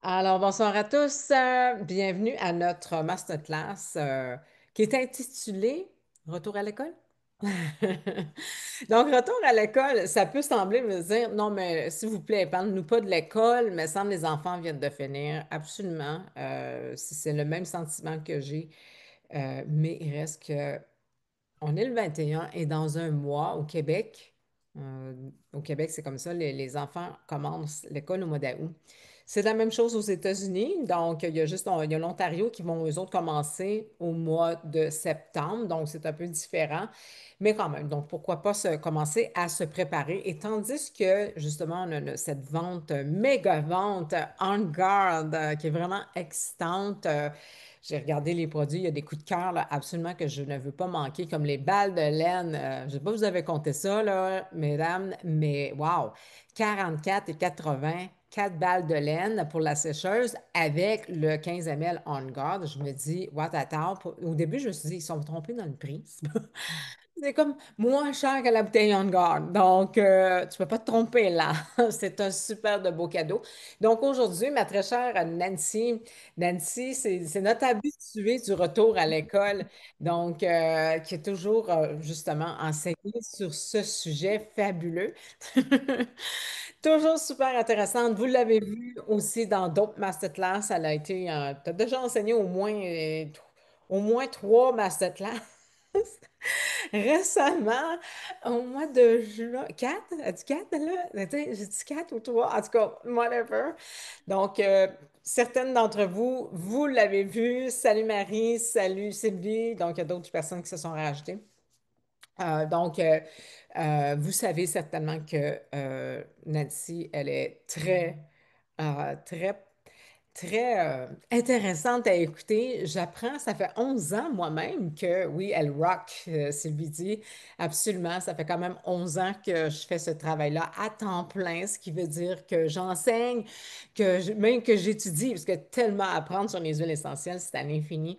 Alors, bonsoir à tous. Bienvenue à notre masterclass qui est intitulée Retour à l'école. Donc, retour à l'école, ça peut sembler me dire, non, mais s'il vous plaît, parle-nous pas de l'école, mais semble les enfants viennent de finir. Absolument. C'est le même sentiment que j'ai. Mais il reste que on est le 21 et dans un mois euh, au Québec, c'est comme ça, les enfants commencent l'école au mois d'août. C'est la même chose aux États-Unis. Donc, il y a l'Ontario qui vont, eux autres, commencer au mois de septembre. Donc, c'est un peu différent. Mais quand même, donc pourquoi pas commencer à se préparer. Et tandis que, justement, on a cette vente, méga vente on guard, qui est vraiment excitante. J'ai regardé les produits, il y a des coups de cœur là, absolument que je ne veux pas manquer, comme les balles de laine. Je ne sais pas si vous avez compté ça, là, mesdames, mais wow! 44,80, 4 balles de laine pour la sécheuse avec le 15 ml On Guard. Je me dis, what attends. Au début, je me suis dit, ils sont trompés dans le prix. C'est comme moins cher que la bouteille On Guard. Donc, tu peux pas te tromper là. C'est un super de beau cadeau. Donc, aujourd'hui, ma très chère Nancy, c'est notre habituée du retour à l'école. Donc, qui est toujours justement enseignée sur ce sujet fabuleux. Toujours super intéressante. Vous l'avez vu aussi dans d'autres masterclass. Elle a été, tu as déjà enseigné au moins 3 masterclass. Récemment, au mois de juin, 4, as-tu 4 là? Attends, j'ai dit 4 ou 3, en tout cas, whatever. Donc, certaines d'entre vous, vous l'avez vu. Salut Marie, salut Sylvie. Donc, il y a d'autres personnes qui se sont rajoutées. Donc, vous savez certainement que Nancy, elle est très intéressante à écouter. J'apprends, ça fait 11 ans moi-même que oui, elle rock, Sylvie dit. Absolument, ça fait quand même 11 ans que je fais ce travail-là à temps plein, ce qui veut dire que j'enseigne, même que j'étudie, parce que tellement à apprendre sur les huiles essentielles, c'est à l'infini.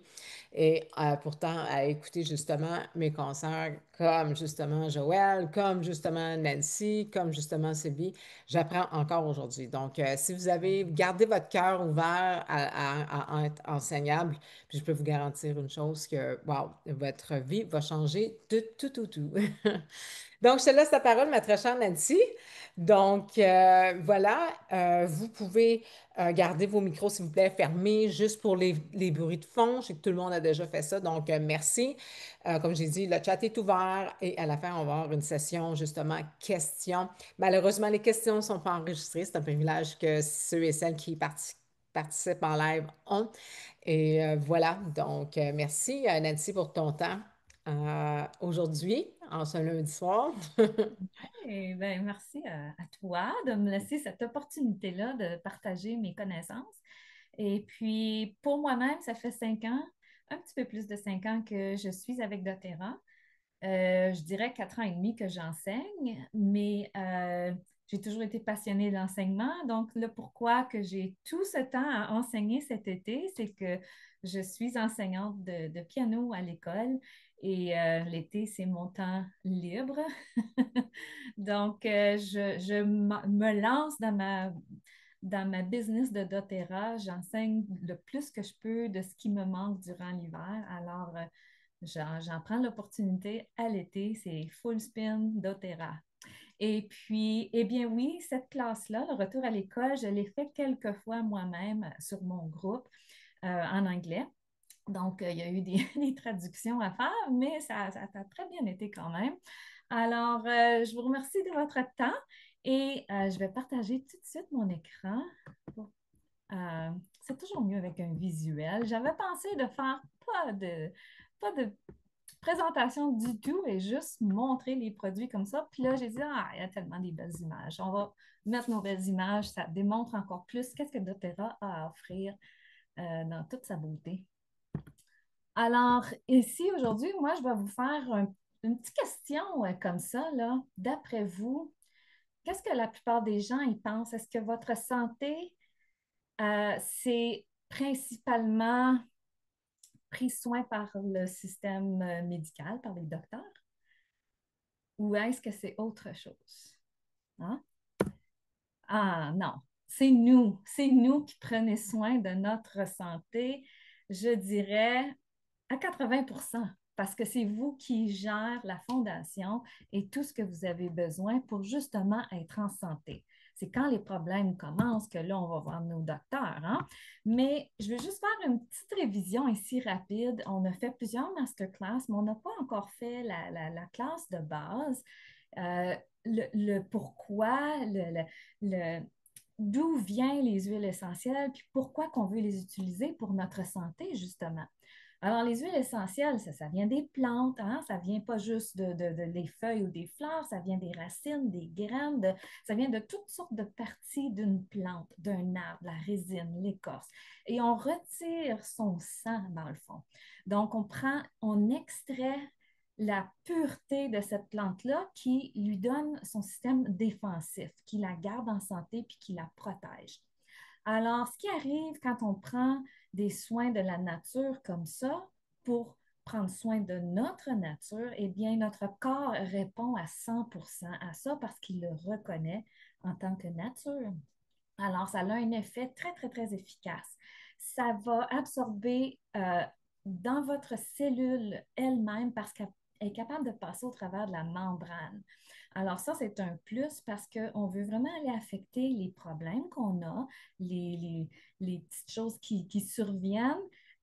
Et pourtant, à écouter justement mes consoeurs comme justement Joël, comme justement Nancy, comme justement Sylvie, j'apprends encore aujourd'hui. Donc, si vous avez gardé votre cœur ouvert à être enseignable, puis je peux vous garantir une chose que, wow, votre vie va changer de tout. Donc, je te laisse la parole, ma très chère Nancy. Donc, voilà, vous pouvez garder vos micros, s'il vous plaît, fermés, juste pour les bruits de fond. Je sais que tout le monde a déjà fait ça, donc merci. Comme j'ai dit, le chat est ouvert et à la fin, on va avoir une session, justement, questions. Malheureusement, les questions ne sont pas enregistrées. C'est un privilège que ceux et celles qui participent en live ont. Et voilà, donc merci, Nancy, pour ton temps aujourd'hui, en ce lundi soir. Eh ben, merci à toi de me laisser cette opportunité-là de partager mes connaissances. Et puis, pour moi-même, ça fait 5 ans, un petit peu plus de 5 ans que je suis avec doTERRA. Je dirais 4 ans et demi que j'enseigne, mais j'ai toujours été passionnée de l'enseignement. Donc, là, pourquoi que j'ai tout ce temps à enseigner cet été, c'est que je suis enseignante de piano à l'école et l'été, c'est mon temps libre. Donc, me lance dans ma business de doTERRA. J'enseigne le plus que je peux de ce qui me manque durant l'hiver. Alors, j'en prends l'opportunité à l'été, c'est full spin doTERRA. Et puis, eh bien oui, cette classe-là, le retour à l'école, je l'ai fait quelques fois moi-même sur mon groupe en anglais. Donc, il y a eu des traductions à faire, mais ça a très bien été quand même. Alors, je vous remercie de votre temps et je vais partager tout de suite mon écran. Euh, c'est toujours mieux avec un visuel. J'avais pensé de faire pas de présentation du tout et juste montrer les produits comme ça. Puis là, j'ai dit, ah, il y a tellement des belles images. On va mettre nos belles images. Ça démontre encore plus qu'est-ce que doTERRA a à offrir dans toute sa beauté. Alors, ici, aujourd'hui, moi, je vais vous faire une petite question comme ça, là. D'après vous, qu'est-ce que la plupart des gens y pensent? Est-ce que votre santé, c'est principalement pris soin par le système médical, par les docteurs, ou est-ce que c'est autre chose? Hein? Ah non, c'est nous qui prenons soin de notre santé, je dirais à 80%, parce que c'est vous qui gérez la fondation et tout ce que vous avez besoin pour justement être en santé. C'est quand les problèmes commencent que là, on va voir nos docteurs, hein? Mais je vais juste faire une petite révision ici rapide. On a fait plusieurs masterclass, mais on n'a pas encore fait la classe de base. Euh, le pourquoi, le, d'où viennent les huiles essentielles, puis pourquoi qu'on veut les utiliser pour notre santé, justement. Alors, les huiles essentielles, ça vient des plantes, hein? Ça ne vient pas juste des feuilles ou des fleurs, ça vient des racines, des graines, ça vient de toutes sortes de parties d'une plante, d'un arbre, la résine, l'écorce. Et on retire son sang, dans le fond. Donc, on extrait la pureté de cette plante-là qui lui donne son système défensif, qui la garde en santé puis qui la protège. Alors, ce qui arrive quand on prend des soins de la nature comme ça pour prendre soin de notre nature, eh bien, notre corps répond à 100% à ça parce qu'il le reconnaît en tant que nature. Alors, ça a un effet très, très, très efficace. Ça va absorber dans votre cellule elle-même parce qu'elle est capable de passer au travers de la membrane. Alors ça, c'est un plus parce qu'on veut vraiment aller affecter les problèmes qu'on a, les petites choses qui surviennent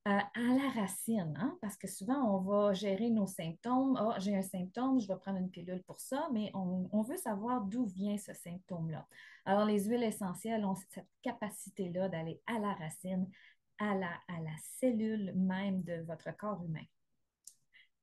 à la racine, hein? Parce que souvent, on va gérer nos symptômes. Ah, j'ai un symptôme, je vais prendre une pilule pour ça, mais on veut savoir d'où vient ce symptôme-là. Alors, les huiles essentielles ont cette capacité-là d'aller à la racine, à la cellule même de votre corps humain.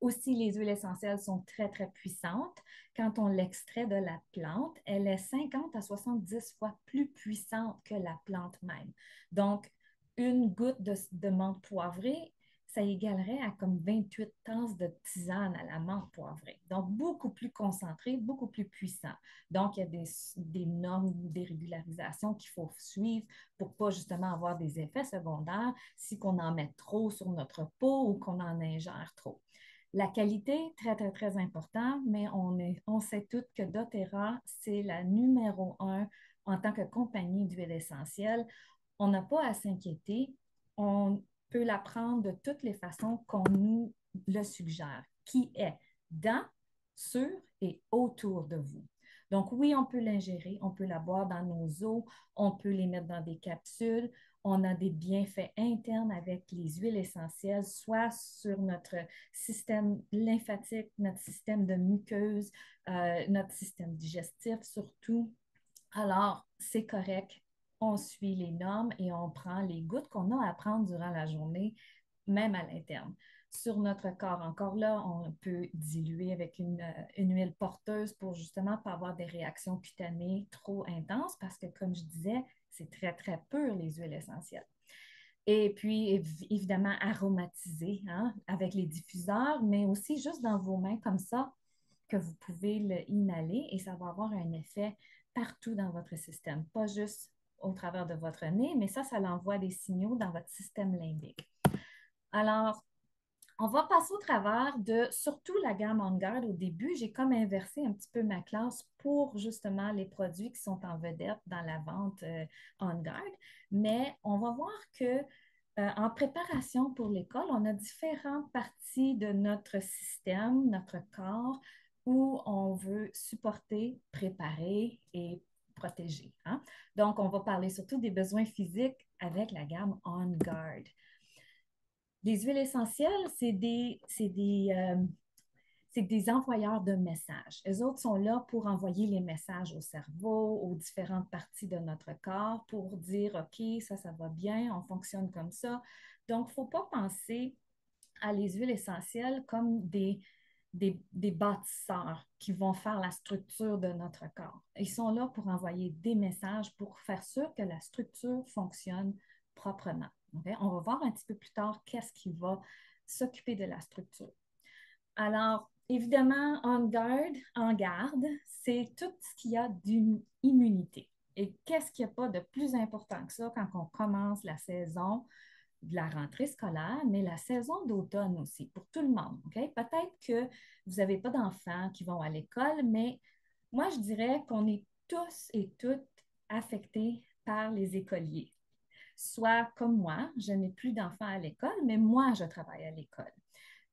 Aussi, les huiles essentielles sont très, très puissantes. Quand on l'extrait de la plante, elle est 50 à 70 fois plus puissante que la plante même. Donc, une goutte de menthe poivrée, ça égalerait à comme 28 tasses de tisane à la menthe poivrée. Donc, beaucoup plus concentré, beaucoup plus puissant. Donc, il y a des normes, des régularisations qu'il faut suivre pour pas justement avoir des effets secondaires si on en met trop sur notre peau ou qu'on en ingère trop. La qualité, très, très, très important, mais on sait toutes que doTERRA, c'est la numéro un en tant que compagnie d'huile essentielle. On n'a pas à s'inquiéter. On peut la prendre de toutes les façons qu'on nous le suggère, qui est dans, sur et autour de vous. Donc oui, on peut l'ingérer, on peut la boire dans nos eaux, on peut les mettre dans des capsules, on a des bienfaits internes avec les huiles essentielles, soit sur notre système lymphatique, notre système de muqueuse, notre système digestif surtout. Alors, c'est correct, on suit les normes et on prend les gouttes qu'on a à prendre durant la journée, même à l'interne. Sur notre corps, encore là, on peut diluer avec une huile porteuse pour justement pas avoir des réactions cutanées trop intenses parce que, comme je disais, c'est très, très pur les huiles essentielles. Et puis, évidemment, aromatiser hein, avec les diffuseurs, mais aussi juste dans vos mains comme ça, que vous pouvez l'inhaler et ça va avoir un effet partout dans votre système, pas juste au travers de votre nez, mais ça l'envoie des signaux dans votre système limbique. Alors, on va passer au travers de surtout la gamme On Guard. Au début, j'ai comme inversé un petit peu ma classe pour justement les produits qui sont en vedette dans la vente On Guard. Mais on va voir que en préparation pour l'école, on a différentes parties de notre système, notre corps, où on veut supporter, préparer et protéger. Hein? Donc, on va parler surtout des besoins physiques avec la gamme On Guard. Les huiles essentielles, c'est des envoyeurs de messages. Les autres sont là pour envoyer les messages au cerveau, aux différentes parties de notre corps pour dire, OK, ça va bien, on fonctionne comme ça. Donc, il ne faut pas penser à les huiles essentielles comme des bâtisseurs qui vont faire la structure de notre corps. Ils sont là pour envoyer des messages pour faire sûr que la structure fonctionne proprement. Okay? On va voir un petit peu plus tard qu'est-ce qui va s'occuper de la structure. Alors, évidemment, en garde, c'est tout ce qu'il y a d'immunité. Et qu'est-ce qu'il n'y a pas de plus important que ça quand on commence la saison de la rentrée scolaire, mais la saison d'automne aussi, pour tout le monde. Okay? Peut-être que vous n'avez pas d'enfants qui vont à l'école, mais moi, je dirais qu'on est tous et toutes affectés par les écoliers. Soit comme moi, je n'ai plus d'enfants à l'école, mais moi, je travaille à l'école.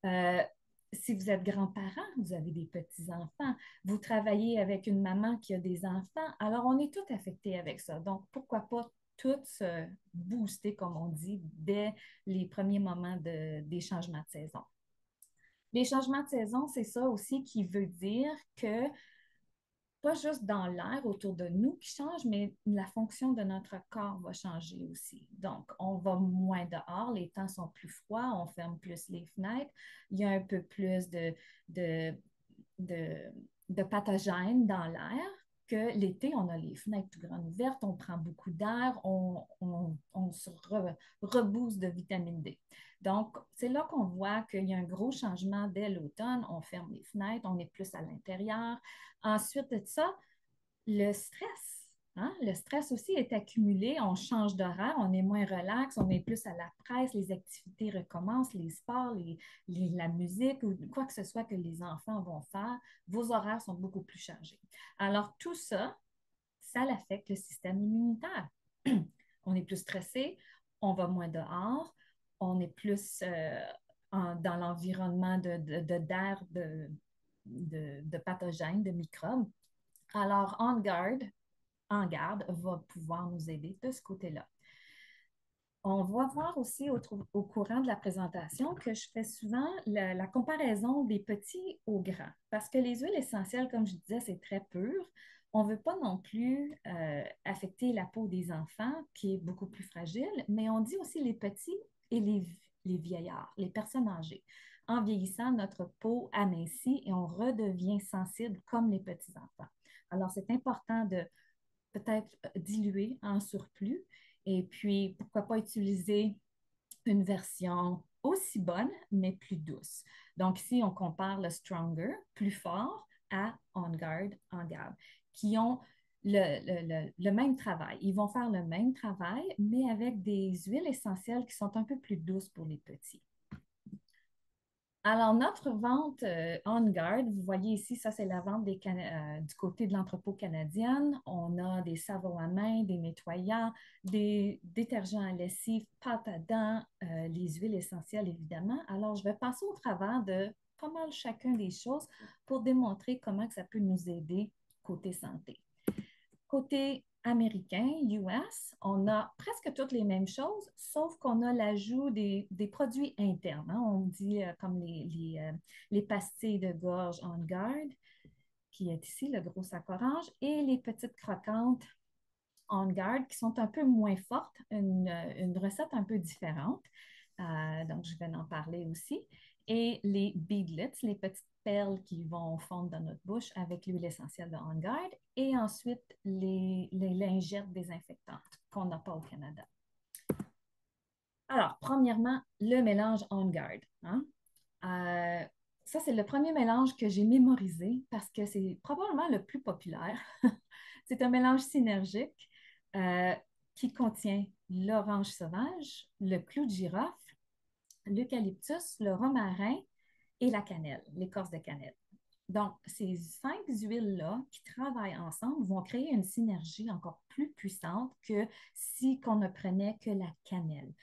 Euh, si vous êtes grand-parent, vous avez des petits-enfants, vous travaillez avec une maman qui a des enfants, alors on est tous affectés avec ça. Donc, pourquoi pas tous se booster, comme on dit, dès les premiers moments des changements de saison. Les changements de saison, c'est ça aussi qui veut dire que pas juste dans l'air autour de nous qui change, mais la fonction de notre corps va changer aussi. Donc, on va moins dehors, les temps sont plus froids, on ferme plus les fenêtres, il y a un peu plus de, de, de pathogènes dans l'air que l'été, on a les fenêtres tout grandes ouvertes, on prend beaucoup d'air, on se rebooste de vitamine D. Donc, c'est là qu'on voit qu'il y a un gros changement dès l'automne. On ferme les fenêtres, on est plus à l'intérieur. Ensuite de ça, le stress. Hein? Le stress aussi est accumulé. On change d'horaire, on est moins relax, on est plus à la presse, les activités recommencent, les sports, la musique ou quoi que ce soit que les enfants vont faire. Vos horaires sont beaucoup plus chargés. Alors, tout ça, ça affecte le système immunitaire. On est plus stressé, on va moins dehors, on est plus dans l'environnement d'air, de pathogènes, de microbes. Alors, en garde, va pouvoir nous aider de ce côté-là. On va voir aussi au courant de la présentation que je fais souvent la comparaison des petits aux grands. Parce que les huiles essentielles, comme je disais, c'est très pur. On ne veut pas non plus affecter la peau des enfants, qui est beaucoup plus fragile, mais on dit aussi les petits et les vieillards, les personnes âgées. En vieillissant, notre peau amincit et on redevient sensible comme les petits-enfants. Alors, c'est important de peut-être diluer en surplus et puis, pourquoi pas utiliser une version aussi bonne, mais plus douce. Donc, ici, on compare le Stronger, plus fort, à On Guard, en garde, qui ont le même travail. Ils vont faire le même travail, mais avec des huiles essentielles qui sont un peu plus douces pour les petits. Alors, notre vente On Guard, vous voyez ici, ça c'est la vente du côté de l'entrepôt canadien. On a des savons à main, des nettoyants, des détergents à lessive, pâte à dents, les huiles essentielles évidemment. Alors, je vais passer au travers de pas mal chacun des choses pour démontrer comment que ça peut nous aider côté santé. Côté américain, US, on a presque toutes les mêmes choses, sauf qu'on a l'ajout des produits internes. Hein. On dit comme les pastilles de gorge On Guard, qui est ici, le gros sac orange, et les petites croquantes On Guard, qui sont un peu moins fortes, une recette un peu différente. Donc, je vais en parler aussi. Et les beadlets, les petites perles qui vont fondre dans notre bouche avec l'huile essentielle de On Guard. Et ensuite, les lingettes désinfectantes qu'on n'a pas au Canada. Alors, premièrement, le mélange On Guard. Hein? Ça, c'est le premier mélange que j'ai mémorisé parce que c'est probablement le plus populaire. C'est un mélange synergique qui contient l'orange sauvage, le clou de girofle, l'eucalyptus, le romarin et la cannelle, l'écorce de cannelle. Donc, ces 5 huiles-là qui travaillent ensemble vont créer une synergie encore plus puissante que si on ne prenait que la cannelle.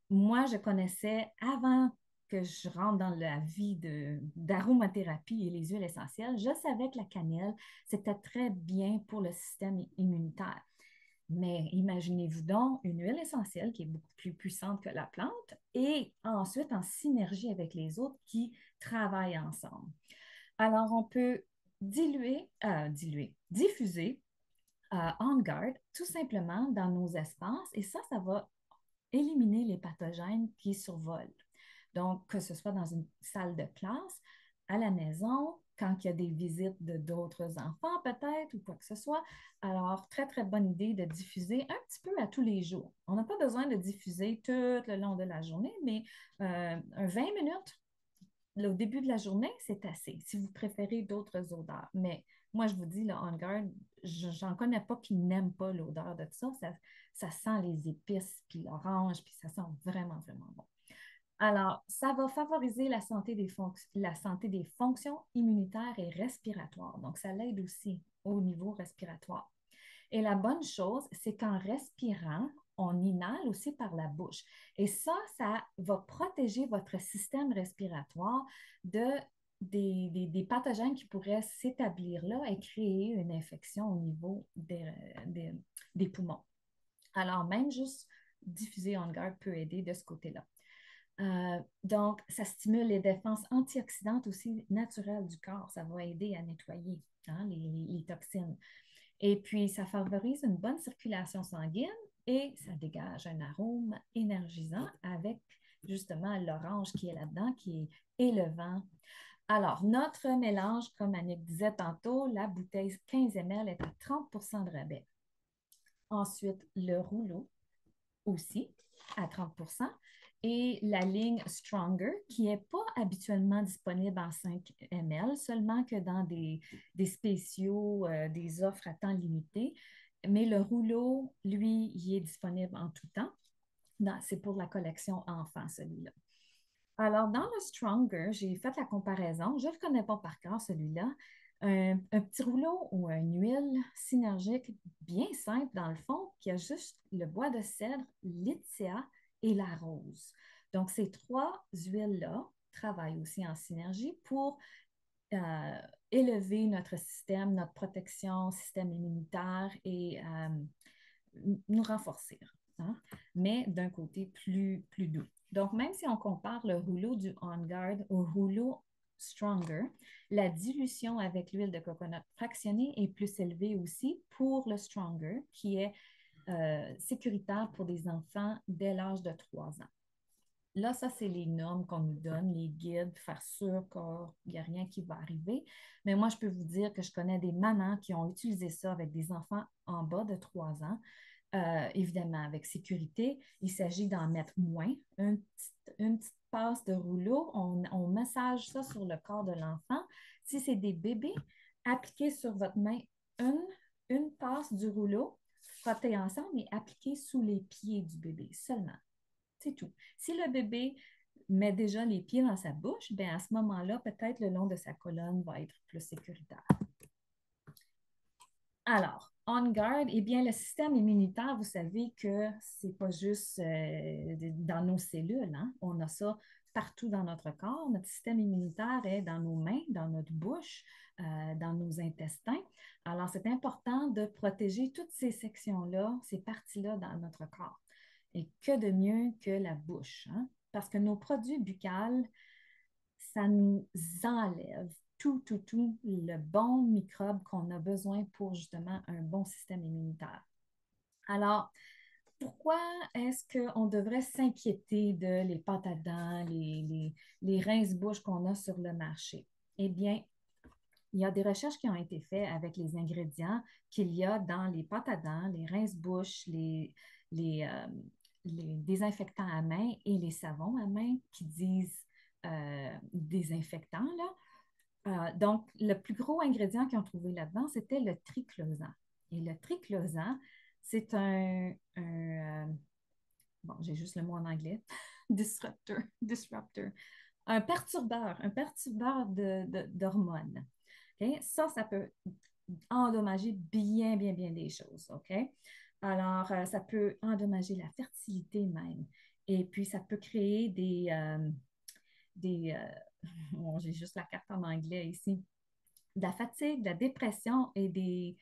Moi, je connaissais avant que je rentre dans la vie d'aromathérapie et les huiles essentielles, je savais que la cannelle, c'était très bien pour le système immunitaire. Mais imaginez-vous donc une huile essentielle qui est beaucoup plus puissante que la plante et ensuite en synergie avec les autres qui travaillent ensemble. Alors, on peut diffuser On Guard tout simplement dans nos espaces et ça va éliminer les pathogènes qui survolent. Donc, que ce soit dans une salle de classe, à la maison, quand il y a des visites d'autres enfants peut-être ou quoi que ce soit. Alors, très, très bonne idée de diffuser un petit peu à tous les jours. On n'a pas besoin de diffuser tout le long de la journée, mais 20 minutes au début de la journée, c'est assez. Si vous préférez d'autres odeurs. Mais moi, je vous dis, le On Guard, j'en connais pas qui n'aiment pas l'odeur de ça. Ça sent les épices, puis l'orange, puis ça sent vraiment, vraiment bon. Alors, ça va favoriser la santé des fonctions immunitaires et respiratoires. Donc, ça l'aide aussi au niveau respiratoire. Et la bonne chose, c'est qu'en respirant, on inhale aussi par la bouche. Et ça va protéger votre système respiratoire de, des pathogènes qui pourraient s'établir là et créer une infection au niveau des, des poumons. Alors, même juste diffuser On Guard peut aider de ce côté-là. Donc, ça stimule les défenses antioxydantes aussi naturelles du corps. Ça va aider à nettoyer hein, les toxines. Et puis, ça favorise une bonne circulation sanguine et ça dégage un arôme énergisant avec justement l'orange qui est là-dedans, qui est élevant. Alors, notre mélange, comme Annick disait tantôt, la bouteille 15 ml est à 30 de rabais. Ensuite, le rouleau aussi à 30 et la ligne Stronger, qui n'est pas habituellement disponible en 5 ml, seulement que dans des spéciaux, des offres à temps limité. Mais le rouleau, lui, il est disponible en tout temps. C'est pour la collection enfant, celui-là. Alors, dans le Stronger, j'ai fait la comparaison. Je ne le connais pas par cœur, celui-là. Un petit rouleau ou une huile synergique bien simple, dans le fond, qui a juste le bois de cèdre, l'Itsea et la rose. Donc, ces trois huiles-là travaillent aussi en synergie pour élever notre système, notre protection, système immunitaire et nous renforcer, hein, mais d'un côté plus doux. Donc, même si on compare le rouleau du On Guard au rouleau Stronger, la dilution avec l'huile de coconut fractionnée est plus élevée aussi pour le Stronger, qui est sécuritaire pour des enfants dès l'âge de 3 ans. Là, ça, c'est les normes qu'on nous donne, les guides, faire sûr qu'il n'y a rien qui va arriver. Mais moi, je peux vous dire que je connais des mamans qui ont utilisé ça avec des enfants en bas de 3 ans. Évidemment, avec sécurité, il s'agit d'en mettre moins. Une petite passe de rouleau, on massage ça sur le corps de l'enfant. Si c'est des bébés, appliquez sur votre main une passe du rouleau, frottez ensemble et appliquez sous les pieds du bébé seulement. C'est tout. Si le bébé met déjà les pieds dans sa bouche, bien à ce moment-là, peut-être le long de sa colonne va être plus sécuritaire. Alors, On Guard, eh bien, le système immunitaire, vous savez que ce n'est pas juste dans nos cellules, hein? On a ça partout dans notre corps. Notre système immunitaire est dans nos mains, dans notre bouche, dans nos intestins. Alors, c'est important de protéger toutes ces sections-là, ces parties-là dans notre corps. Et que de mieux que la bouche, hein? Parce que nos produits buccales, ça nous enlève tout le bon microbe qu'on a besoin pour justement un bon système immunitaire. Alors, pourquoi est-ce qu'on devrait s'inquiéter de les pâtes à dents, les rince-bouches qu'on a sur le marché? Eh bien, il y a des recherches qui ont été faites avec les ingrédients qu'il y a dans les pâtes à dents, les rince-bouches, les, euh, les désinfectants à main et les savons à main qui disent désinfectants, là. Donc, le plus gros ingrédient qu'ils ont trouvé là-dedans, c'était le triclosan. Et le triclosan, c'est bon, j'ai juste le mot en anglais, disruptor, un perturbeur d'hormones. Okay? Ça peut endommager bien des choses. OK? Alors, ça peut endommager la fertilité même. Et puis, ça peut créer des bon, j'ai juste la carte en anglais ici, de la fatigue, de la dépression et des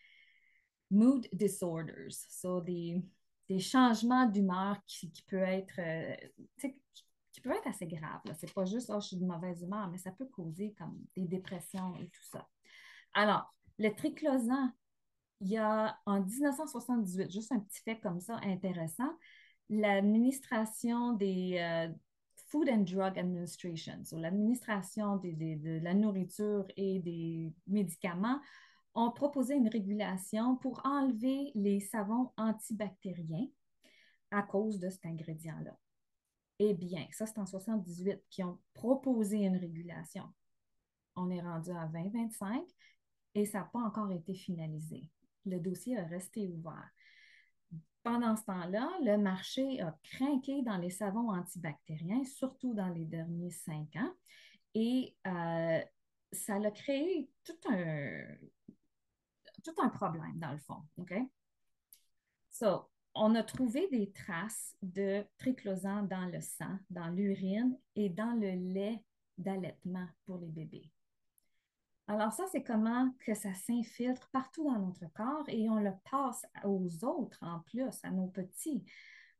mood disorders, so des changements d'humeur qui peuvent être, qui peuvent être assez graves. Ce n'est pas juste, oh, je suis de mauvaise humeur, mais ça peut causer comme des dépressions et tout ça. Alors, le triclosan, il y a en 1978, juste un petit fait comme ça intéressant, l'administration des Food and Drug Administration, so l'administration de la nourriture et des médicaments, ont proposé une régulation pour enlever les savons antibactériens à cause de cet ingrédient-là. Eh bien, ça, c'est en 78 qui ont proposé une régulation. On est rendu à 2025 et ça n'a pas encore été finalisé. Le dossier a resté ouvert. Pendant ce temps-là, le marché a craqué dans les savons antibactériens, surtout dans les derniers 5 ans, et ça a créé tout un problème, dans le fond. OK? So, on a trouvé des traces de triclosan dans le sang, dans l'urine et dans le lait d'allaitement pour les bébés. Alors ça, c'est comment que ça s'infiltre partout dans notre corps et on le passe aux autres en plus, à nos petits.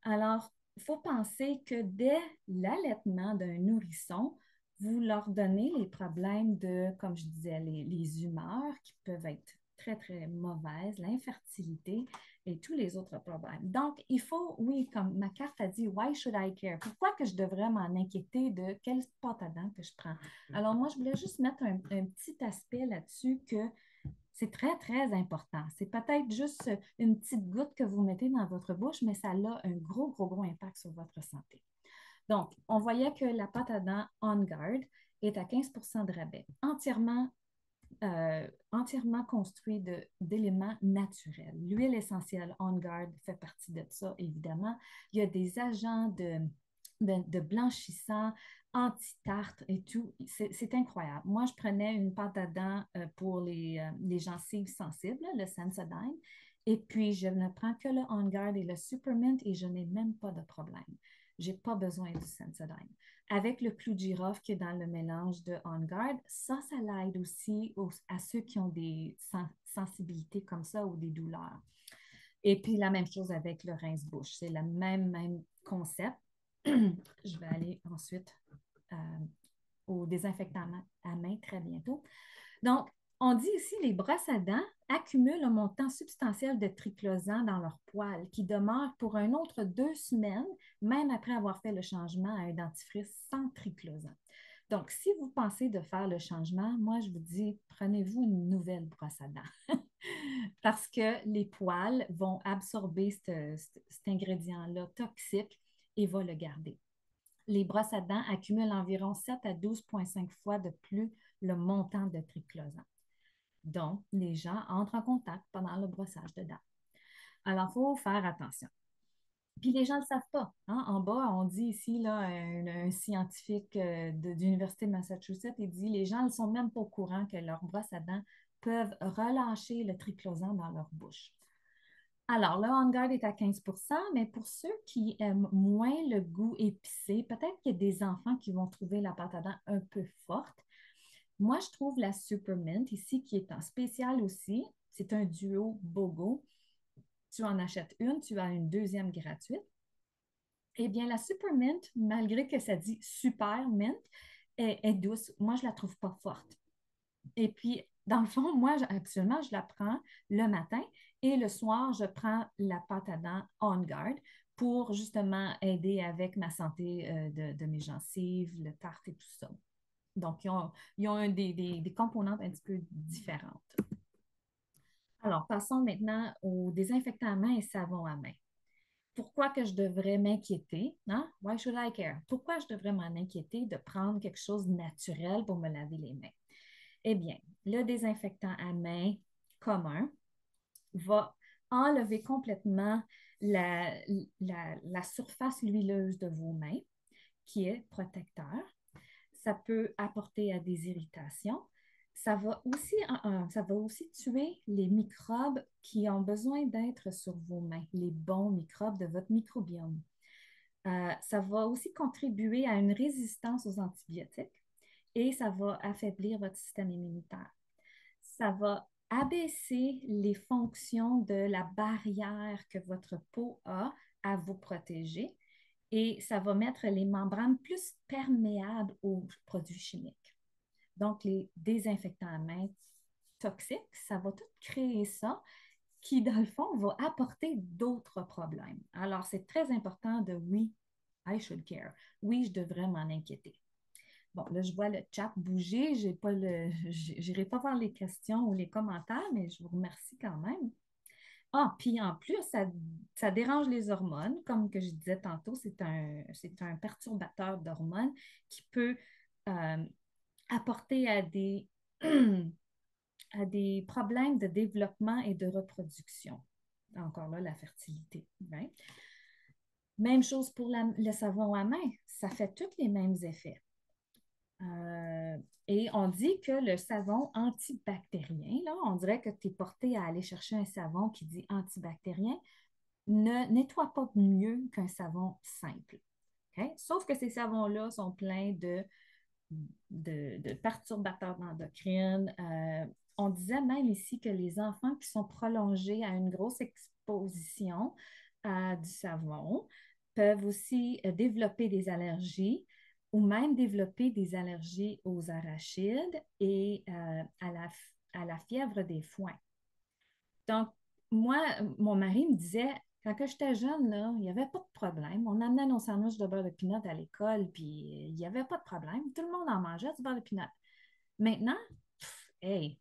Alors, il faut penser que dès l'allaitement d'un nourrisson, vous leur donnez les problèmes de, comme je disais, les humeurs qui peuvent être très, très mauvaises, l'infertilité et tous les autres problèmes. Donc, il faut, oui, comme ma carte a dit, why should I care? Pourquoi que je devrais m'en inquiéter de quelle pâte à dents que je prends? Alors, moi, je voulais juste mettre un petit aspect là-dessus que c'est très, très important. C'est peut-être juste une petite goutte que vous mettez dans votre bouche, mais ça a un gros, gros, gros impact sur votre santé. Donc, on voyait que la pâte à dents On Guard est à 15 de rabais, entièrement construit d'éléments naturels. L'huile essentielle On Guard fait partie de ça, évidemment. Il y a des agents de blanchissant, anti-tartre et tout. C'est incroyable. Moi, je prenais une pâte à dents pour les gencives sensibles, le Sensodyne, et puis je ne prends que le On Guard et le Supermint et je n'ai même pas de problème. Je n'ai pas besoin du Sensodyne. Avec le clou de girofle qui est dans le mélange de On Guard, ça l'aide aussi à ceux qui ont des sensibilités comme ça ou des douleurs. Et puis la même chose avec le rince-bouche. C'est le même concept. Je vais aller ensuite euh, au désinfectant à main très bientôt. Donc, on dit ici les brosses à dents accumulent un montant substantiel de triclosan dans leur poils qui demeure pour un autre 2 semaines, même après avoir fait le changement à un dentifrice sans triclosan. Donc, si vous pensez de faire le changement, moi, je vous dis, prenez-vous une nouvelle brosse à dents parce que les poils vont absorber cet ingrédient-là toxique et vont le garder. Les brosses à dents accumulent environ 7 à 12,5 fois de plus le montant de triclosan. Donc, les gens entrent en contact pendant le brossage de dents. Alors, il faut faire attention. Puis les gens ne le savent pas. Hein? En bas, on dit ici, là, un scientifique de l'Université de Massachusetts, il dit les gens ne sont même pas au courant que leurs brosses à dents peuvent relâcher le triclosan dans leur bouche. Alors, le On Guard est à 15 mais pour ceux qui aiment moins le goût épicé, peut-être qu'il y a des enfants qui vont trouver la pâte à dents un peu forte. Moi, je trouve la Supermint ici, qui est en spécial aussi. C'est un duo BOGO. Tu en achètes une, tu as une deuxième gratuite. Eh bien, la Supermint, malgré que ça dit Super Mint, est douce. Moi, je ne la trouve pas forte. Et puis, dans le fond, moi, actuellement, je la prends le matin et le soir, je prends la pâte à dents On Guard pour justement aider avec ma santé de mes gencives, le tartre et tout ça. Donc, ils ont des composantes un petit peu différentes. Alors, passons maintenant aux désinfectants à main et savon à main. Pourquoi que je devrais m'inquiéter? Hein? Why should I care? Pourquoi je devrais m'en inquiéter de prendre quelque chose de naturel pour me laver les mains? Eh bien, le désinfectant à main commun va enlever complètement la surface huileuse de vos mains, qui est protecteur. Ça peut apporter à des irritations. Ça va aussi tuer les microbes qui ont besoin d'être sur vos mains, les bons microbes de votre microbiome. Ça va aussi contribuer à une résistance aux antibiotiques et ça va affaiblir votre système immunitaire. Ça va abaisser les fonctions de la barrière que votre peau a à vous protéger et ça va mettre les membranes plus perméables aux produits chimiques. Donc, les désinfectants à main toxiques, ça va tout créer ça qui, dans le fond, va apporter d'autres problèmes. Alors, c'est très important de oui, I should care. Oui, je devrais m'en inquiéter. Bon, là, je vois le chat bouger. J'irai pas voir les questions ou les commentaires, mais je vous remercie quand même. Ah, puis en plus, ça dérange les hormones. Comme que je disais tantôt, c'est un perturbateur d'hormones qui peut euh, apporter à des problèmes de développement et de reproduction. Encore là, la fertilité. Hein? Même chose pour le savon à main. Ça fait tous les mêmes effets. Euh, et on dit que le savon antibactérien, là, on dirait que tu es porté à aller chercher un savon qui dit antibactérien. ne nettoie pas mieux qu'un savon simple. OK? Sauf que ces savons-là sont pleins de perturbateurs endocrines. On disait même ici que les enfants qui sont prolongés à une grosse exposition à du savon peuvent aussi développer des allergies ou même développer des allergies aux arachides et à la fièvre des foins. Donc, moi, mon mari me disait, quand que j'étais jeune, là, il n'y avait pas de problème. On amenait nos sandwichs de beurre de pinot à l'école, puis il n'y avait pas de problème. Tout le monde en mangeait du beurre de pinot. Maintenant, hey,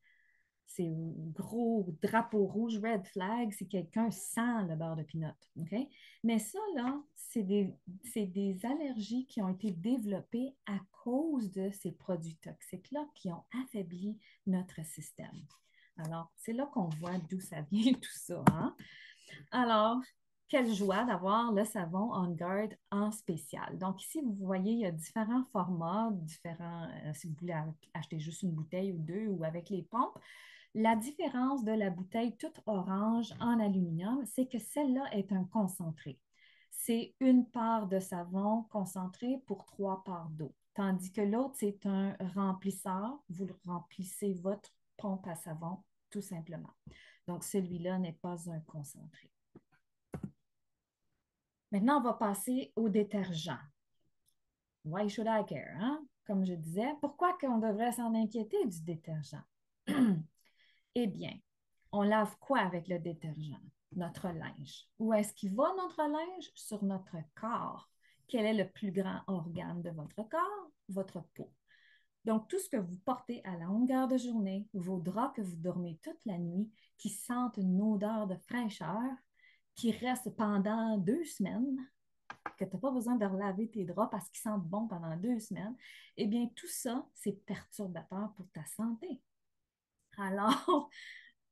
c'est gros drapeau rouge, red flag, si quelqu'un sent le beurre de pinot. OK? Mais ça, là, c'est des allergies qui ont été développées à cause de ces produits toxiques-là qui ont affaibli notre système. Alors, c'est là qu'on voit d'où ça vient tout ça. Hein? Alors, quelle joie d'avoir le savon On Guard en spécial. Donc, ici, vous voyez, il y a différents formats, si vous voulez acheter juste une bouteille ou deux ou avec les pompes. La différence de la bouteille toute orange en aluminium, c'est que celle-là est un concentré. C'est une part de savon concentré pour 3 parts d'eau. Tandis que l'autre, c'est un remplisseur. Vous remplissez votre pompe à savon tout simplement. Donc, celui-là n'est pas un concentré. Maintenant, on va passer au détergent. Why should I care? Hein? Comme je disais, pourquoi qu'on devrait s'en inquiéter du détergent? Eh bien, on lave quoi avec le détergent? Notre linge. Où est-ce qu'il va notre linge? Sur notre corps. Quel est le plus grand organe de votre corps? Votre peau. Donc, tout ce que vous portez à la longueur de journée, vos draps que vous dormez toute la nuit, qui sentent une odeur de fraîcheur, qui reste pendant 2 semaines, que tu n'as pas besoin de relaver tes draps parce qu'ils sentent bon pendant 2 semaines, eh bien, tout ça, c'est perturbateur pour ta santé. Alors,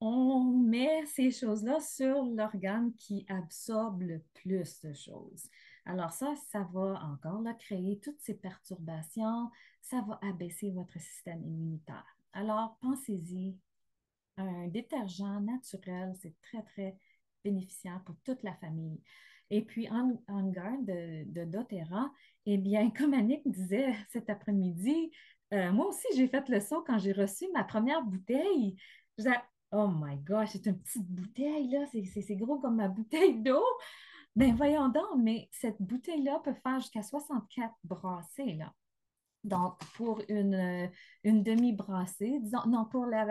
on met ces choses-là sur l'organe qui absorbe le plus de choses. Alors ça va encore là, créer toutes ces perturbations, ça va abaisser votre système immunitaire. Alors, pensez-y, un détergent naturel, c'est très, très bénéficiaire pour toute la famille. Et puis, en garde de doTERRA, eh bien, comme Annick disait cet après-midi, moi aussi, j'ai fait le saut quand j'ai reçu ma première bouteille. J'ai Oh my gosh, c'est une petite bouteille, là, c'est gros comme ma bouteille d'eau. Ben voyons donc, mais cette bouteille-là peut faire jusqu'à 64 brassées, là. Donc, pour une demi-brassée, disons, non, pour la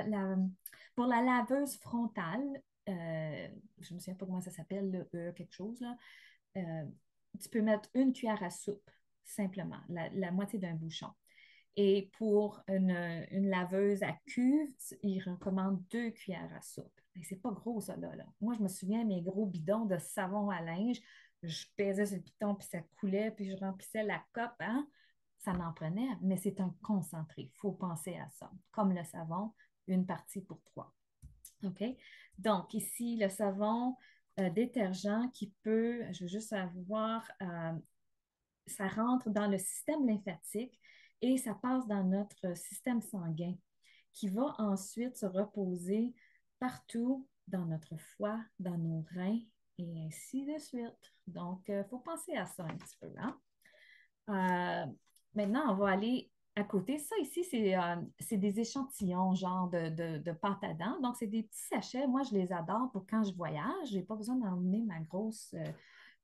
laveuse frontale, je ne me souviens pas comment ça s'appelle, quelque chose, là, euh, tu peux mettre une cuillère à soupe, simplement, la moitié d'un bouchon. Et pour une laveuse à cuve, il recommande 2 cuillères à soupe. Et c'est pas gros, ça, là. Moi, je me souviens, mes gros bidons de savon à linge, je pesais sur le piton, puis ça coulait, puis je remplissais la cope, hein? Ça n'en prenait, mais c'est un concentré. Il faut penser à ça. Comme le savon, une partie pour 3. OK? Donc, ici, le savon détergent qui peut, je veux juste savoir, ça rentre dans le système lymphatique et ça passe dans notre système sanguin qui va ensuite se reposer partout dans notre foie, dans nos reins et ainsi de suite. Donc, il faut penser à ça un petit peu. Hein? Maintenant, on va aller à côté. Ça ici, c'est des échantillons, genre de pâte à dents. Donc, c'est des petits sachets. Moi, je les adore pour quand je voyage. Je n'ai pas besoin d'emmener ma grosse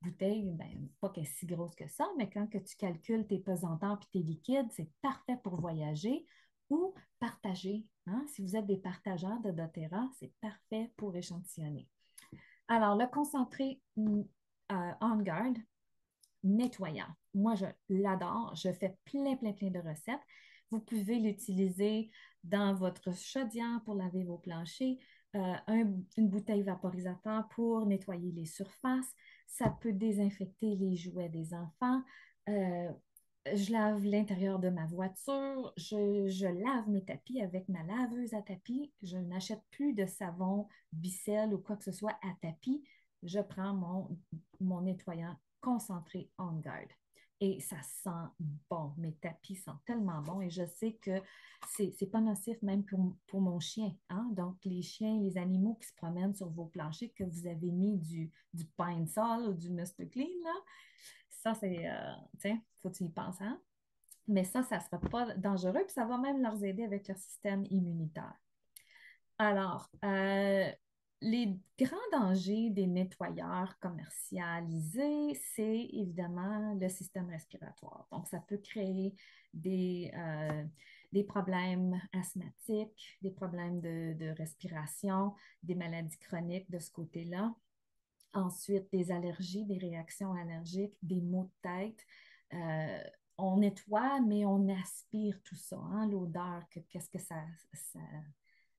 bouteille. Ben, pas qu'elle est si grosse que ça, mais quand que tu calcules tes pesanteurs et tes liquides, c'est parfait pour voyager ou partager. Hein? Si vous êtes des partageurs de doTERRA, c'est parfait pour échantillonner. Alors, le concentré On Guard, nettoyant. Moi, je l'adore. Je fais plein, plein, plein de recettes. Vous pouvez l'utiliser dans votre chaudière pour laver vos planchers, une bouteille vaporisateur pour nettoyer les surfaces. Ça peut désinfecter les jouets des enfants. Euh, je lave l'intérieur de ma voiture. Je lave mes tapis avec ma laveuse à tapis. Je n'achète plus de savon Bicel ou quoi que ce soit à tapis. Je prends mon nettoyant concentré On Guard. et ça sent bon. Mes tapis sentent tellement bon et je sais que c'est pas nocif même pour mon chien. Hein? Donc, les chiens, les animaux qui se promènent sur vos planchers, que vous avez mis du Pine Sol ou du Mr. Clean, là, ça, c'est, tiens, faut que tu y penses, hein? Mais ça ne sera pas dangereux, puis ça va même leur aider avec leur système immunitaire. Alors, les grands dangers des nettoyeurs commercialisés, c'est évidemment le système respiratoire. Donc, ça peut créer des problèmes asthmatiques, des problèmes de respiration, des maladies chroniques de ce côté-là. Ensuite, des allergies, des réactions allergiques, des maux de tête. Euh, on nettoie, mais on aspire tout ça, hein, l'odeur, qu'est-ce que ça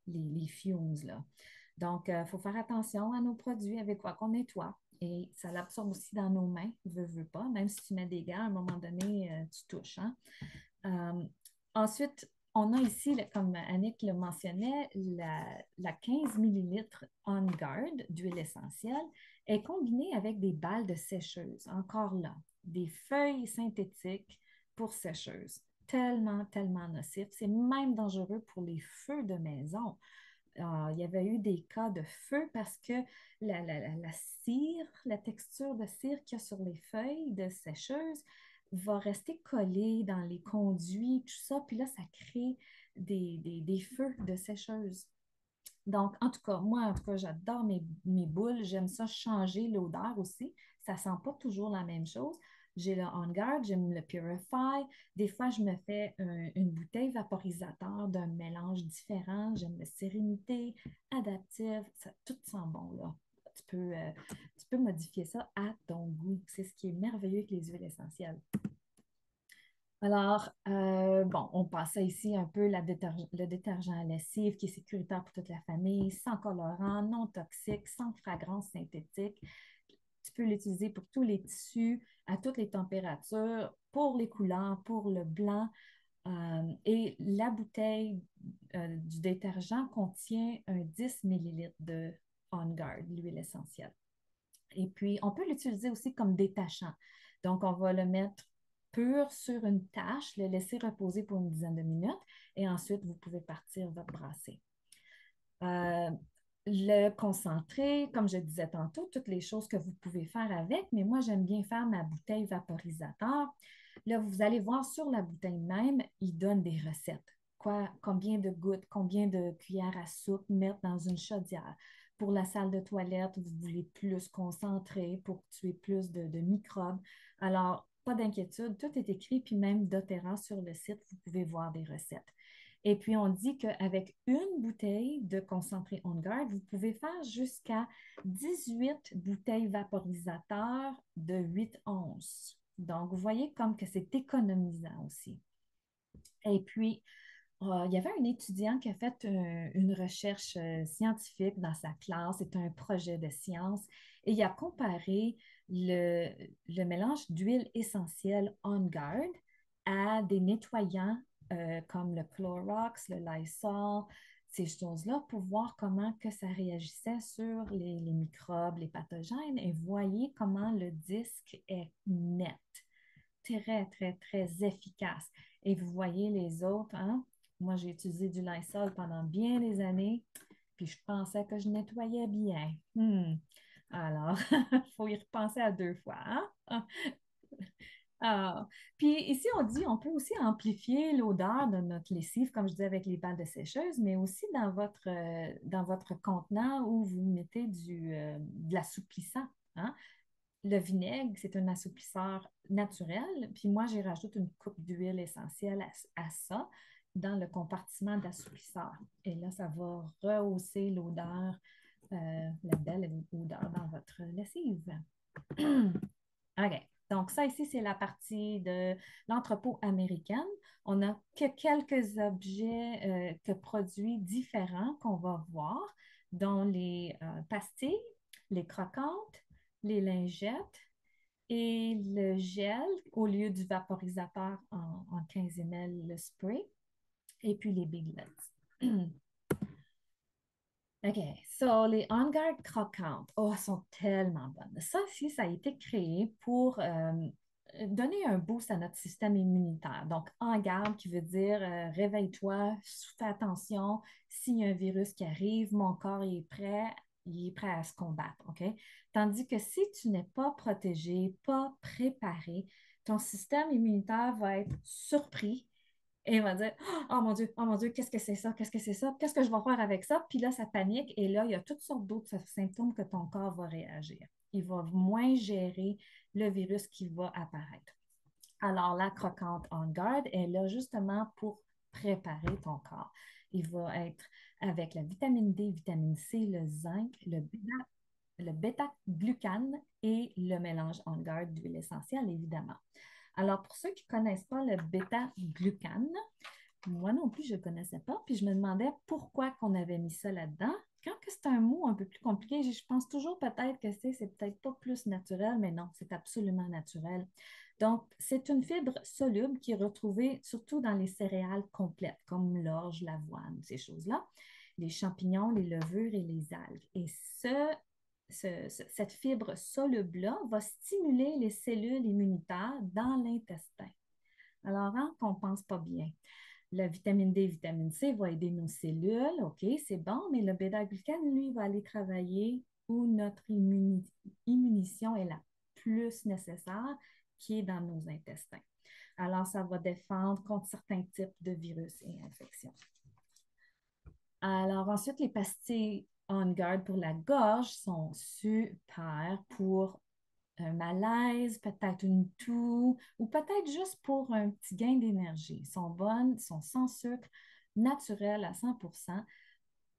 les fumes, là. Donc, il faut faire attention à nos produits avec quoi qu'on nettoie. Et ça l'absorbe aussi dans nos mains, veux pas. Même si tu mets des gants, à un moment donné, tu touches. Hein? Euh, ensuite, on a ici, comme Annick le mentionnait, la 15 millilitres On Guard d'huile essentielle est combinée avec des balles de sécheuse. Encore là, des feuilles synthétiques pour sécheuse. Tellement, tellement nocif. C'est même dangereux pour les feux de maison. Il y avait eu des cas de feu parce que la cire, la texture de cire qu'il y a sur les feuilles de sécheuse va rester collée dans les conduits, tout ça, puis là, ça crée des feux de sécheuse. Donc, en tout cas, moi, en tout cas, j'adore mes boules. J'aime ça changer l'odeur aussi. Ça ne sent pas toujours la même chose. J'ai le On Guard, j'aime le Purify. Des fois, je me fais une bouteille vaporisateur d'un mélange différent. J'aime le Sérénité, Adaptive. Ça, tout sent bon, là. Tu peux modifier ça à ton goût. C'est ce qui est merveilleux avec les huiles essentielles. Alors, bon, on passait ici un peu le détergent à lessive qui est sécuritaire pour toute la famille, sans colorant, non toxique, sans fragrance synthétique. Tu peux l'utiliser pour tous les tissus, à toutes les températures, pour les couleurs, pour le blanc. Et la bouteille du détergent contient un 10 millilitres de On Guard, l'huile essentielle. Et puis, on peut l'utiliser aussi comme détachant. Donc, on va le mettre pur sur une tâche, le laisser reposer pour une dizaine de minutes et ensuite, vous pouvez partir votre brassée. Euh, le concentré, comme je disais tantôt, toutes les choses que vous pouvez faire avec, mais moi, j'aime bien faire ma bouteille vaporisateur. Là, vous allez voir sur la bouteille même, il donne des recettes. Combien de gouttes, combien de cuillères à soupe mettre dans une chaudière. Pour la salle de toilette, vous voulez plus concentré pour tuer plus de microbes. Alors, pas d'inquiétude, tout est écrit, puis même doTERRA sur le site, vous pouvez voir des recettes. Et puis, on dit qu'avec une bouteille de concentré On Guard, vous pouvez faire jusqu'à 18 bouteilles vaporisateurs de 8 onces. Donc, vous voyez comme que c'est économisant aussi. Et puis, il y avait un étudiant qui a fait une recherche scientifique dans sa classe. C'était un projet de science. Et il a comparé le mélange d'huile essentielle On Guard à des nettoyants comme le Clorox, le Lysol, ces choses-là, pour voir comment que ça réagissait sur les microbes, les pathogènes. Et voyez comment le disque est net, très, très, très efficace. Et vous voyez les autres, hein? Moi, j'ai utilisé du Lysol pendant bien des années, puis je pensais que je nettoyais bien. Alors, il faut y repenser à deux fois. Hein? Ah. Puis ici, on dit on peut aussi amplifier l'odeur de notre lessive, comme je disais avec les balles de sécheuse, mais aussi dans votre contenant où vous mettez de l'assouplissant. Hein? Le vinaigre, c'est un assouplisseur naturel. Puis moi, j'y rajoute une coupe d'huile essentielle à ça dans le compartiment d'assouplisseur. Et là, ça va rehausser l'odeur, la belle odeur dans votre lessive. OK. Donc, ça ici, c'est la partie de l'entrepôt américain. On n'a que quelques objets, que produits différents qu'on va voir, dont les pastilles, les croquantes, les lingettes et le gel au lieu du vaporisateur en 15 ml, le spray, et puis les biglets. OK, so les On Guard croquantes, oh, elles sont tellement bonnes. Ça aussi, ça a été créé pour donner un boost à notre système immunitaire. Donc, en garde, qui veut dire réveille-toi, fais attention, s'il y a un virus qui arrive, mon corps il est prêt à se combattre, OK? Tandis que si tu n'es pas protégé, pas préparé, ton système immunitaire va être surpris et il va dire oh mon Dieu, qu'est-ce que c'est ça? Qu'est-ce que c'est ça? Qu'est-ce que je vais faire avec ça? Puis là, ça panique et là, il y a toutes sortes d'autres symptômes que ton corps va réagir. Il va moins gérer le virus qui va apparaître. Alors, la croquante on guard est là justement pour préparer ton corps. Il va être avec la vitamine D, vitamine C, le zinc, le bêta-glucane et le mélange on guard d'huile essentielle, évidemment. Alors, pour ceux qui ne connaissent pas le bêta-glucane, moi non plus, je ne le connaissais pas, puis je me demandais pourquoi qu'on avait mis ça là-dedans. Quand que c'est un mot un peu plus compliqué, je pense toujours peut-être que c'est peut-être pas plus naturel, mais non, c'est absolument naturel. Donc, c'est une fibre soluble qui est retrouvée surtout dans les céréales complètes, comme l'orge, l'avoine, ces choses-là, les champignons, les levures et les algues. Et cette fibre soluble-là va stimuler les cellules immunitaires dans l'intestin. Alors, hein, qu'on ne pense pas bien. La vitamine D, vitamine C va aider nos cellules, OK, c'est bon, mais le bêta-glucane, lui, va aller travailler où notre immunition est la plus nécessaire, qui est dans nos intestins. Alors, ça va défendre contre certains types de virus et infections. Alors, ensuite, les pastilles On Guard pour la gorge sont super pour un malaise, peut-être une toux, ou peut-être juste pour un petit gain d'énergie. Ils sont bonnes, sont sans sucre, naturelles à 100%,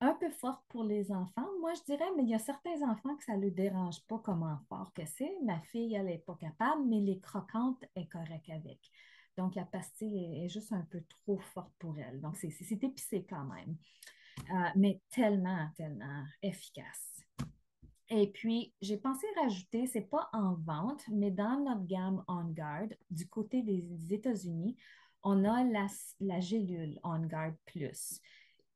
un peu fortes pour les enfants. Moi, je dirais, mais il y a certains enfants que ça ne le dérange pas comment fort que c'est. Ma fille, elle n'est pas capable, mais les croquantes est correcte avec. Donc, la pastille est juste un peu trop forte pour elle. Donc, c'est épicé quand même, mais tellement, tellement efficace. Et puis, j'ai pensé rajouter, c'est pas en vente, mais dans notre gamme On Guard, du côté des États-Unis, on a la gélule On Guard Plus,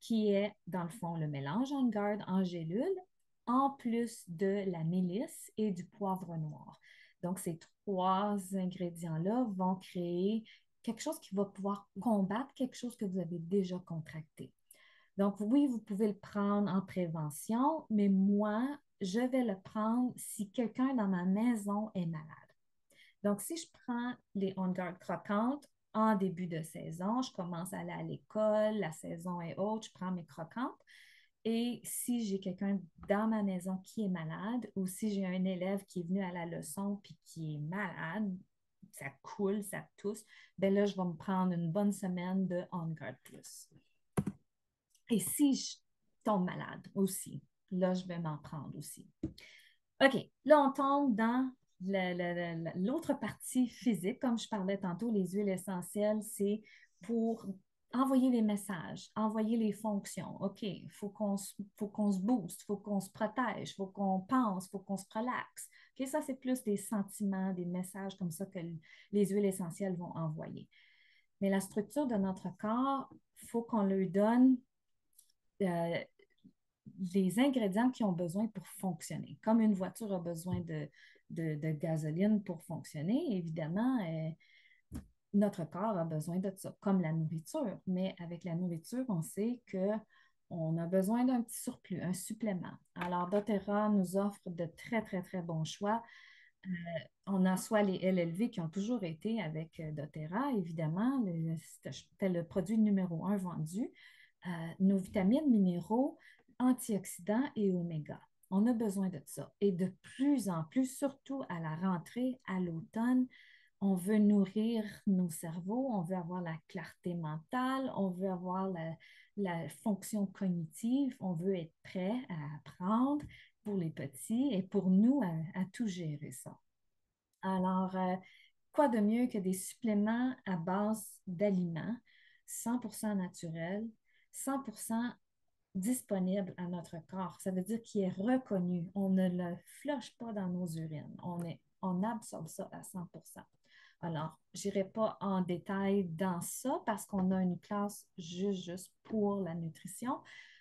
qui est, dans le fond, le mélange On Guard en gélule, en plus de la mélisse et du poivre noir. Donc, ces trois ingrédients-là vont créer quelque chose qui va pouvoir combattre quelque chose que vous avez déjà contracté. Donc, oui, vous pouvez le prendre en prévention, mais moi, je vais le prendre si quelqu'un dans ma maison est malade. Donc, si je prends les On Guard croquantes en début de saison, je commence à aller à l'école, la saison est haute, je prends mes croquantes. Et si j'ai quelqu'un dans ma maison qui est malade ou si j'ai un élève qui est venu à la leçon puis qui est malade, ça coule, ça tousse, bien là, je vais me prendre une bonne semaine de On Guard Plus. Et si je tombe malade aussi, là, je vais m'en prendre aussi. OK, là, on tombe dans l'autre partie physique. Comme je parlais tantôt, les huiles essentielles, c'est pour envoyer les messages, envoyer les fonctions. OK, faut qu'on se booste, il faut qu'on se protège, il faut qu'on pense, il faut qu'on se relaxe. OK, ça, c'est plus des sentiments, des messages comme ça que les huiles essentielles vont envoyer. Mais la structure de notre corps, il faut qu'on lui donne euh, les ingrédients qui ont besoin pour fonctionner. Comme une voiture a besoin de gasoline pour fonctionner, évidemment, notre corps a besoin de ça, comme la nourriture. Mais avec la nourriture, on sait qu'on a besoin d'un petit surplus, un supplément. Alors, doTERRA nous offre de très, très, très bons choix. Euh, on a soit les LLV qui ont toujours été avec doTERRA, évidemment, c'était le produit numéro un vendu. Nos vitamines, minéraux, antioxydants et oméga. On a besoin de ça. Et de plus en plus, surtout à la rentrée, à l'automne, on veut nourrir nos cerveaux, on veut avoir la clarté mentale, on veut avoir la fonction cognitive, on veut être prêt à apprendre pour les petits et pour nous à tout gérer ça. Alors, quoi de mieux que des suppléments à base d'aliments 100% naturels, 100% disponibles à notre corps. Ça veut dire qu'il est reconnu. On ne le flush pas dans nos urines. On absorbe ça à 100%. Alors, je n'irai pas en détail dans ça parce qu'on a une classe juste pour la nutrition,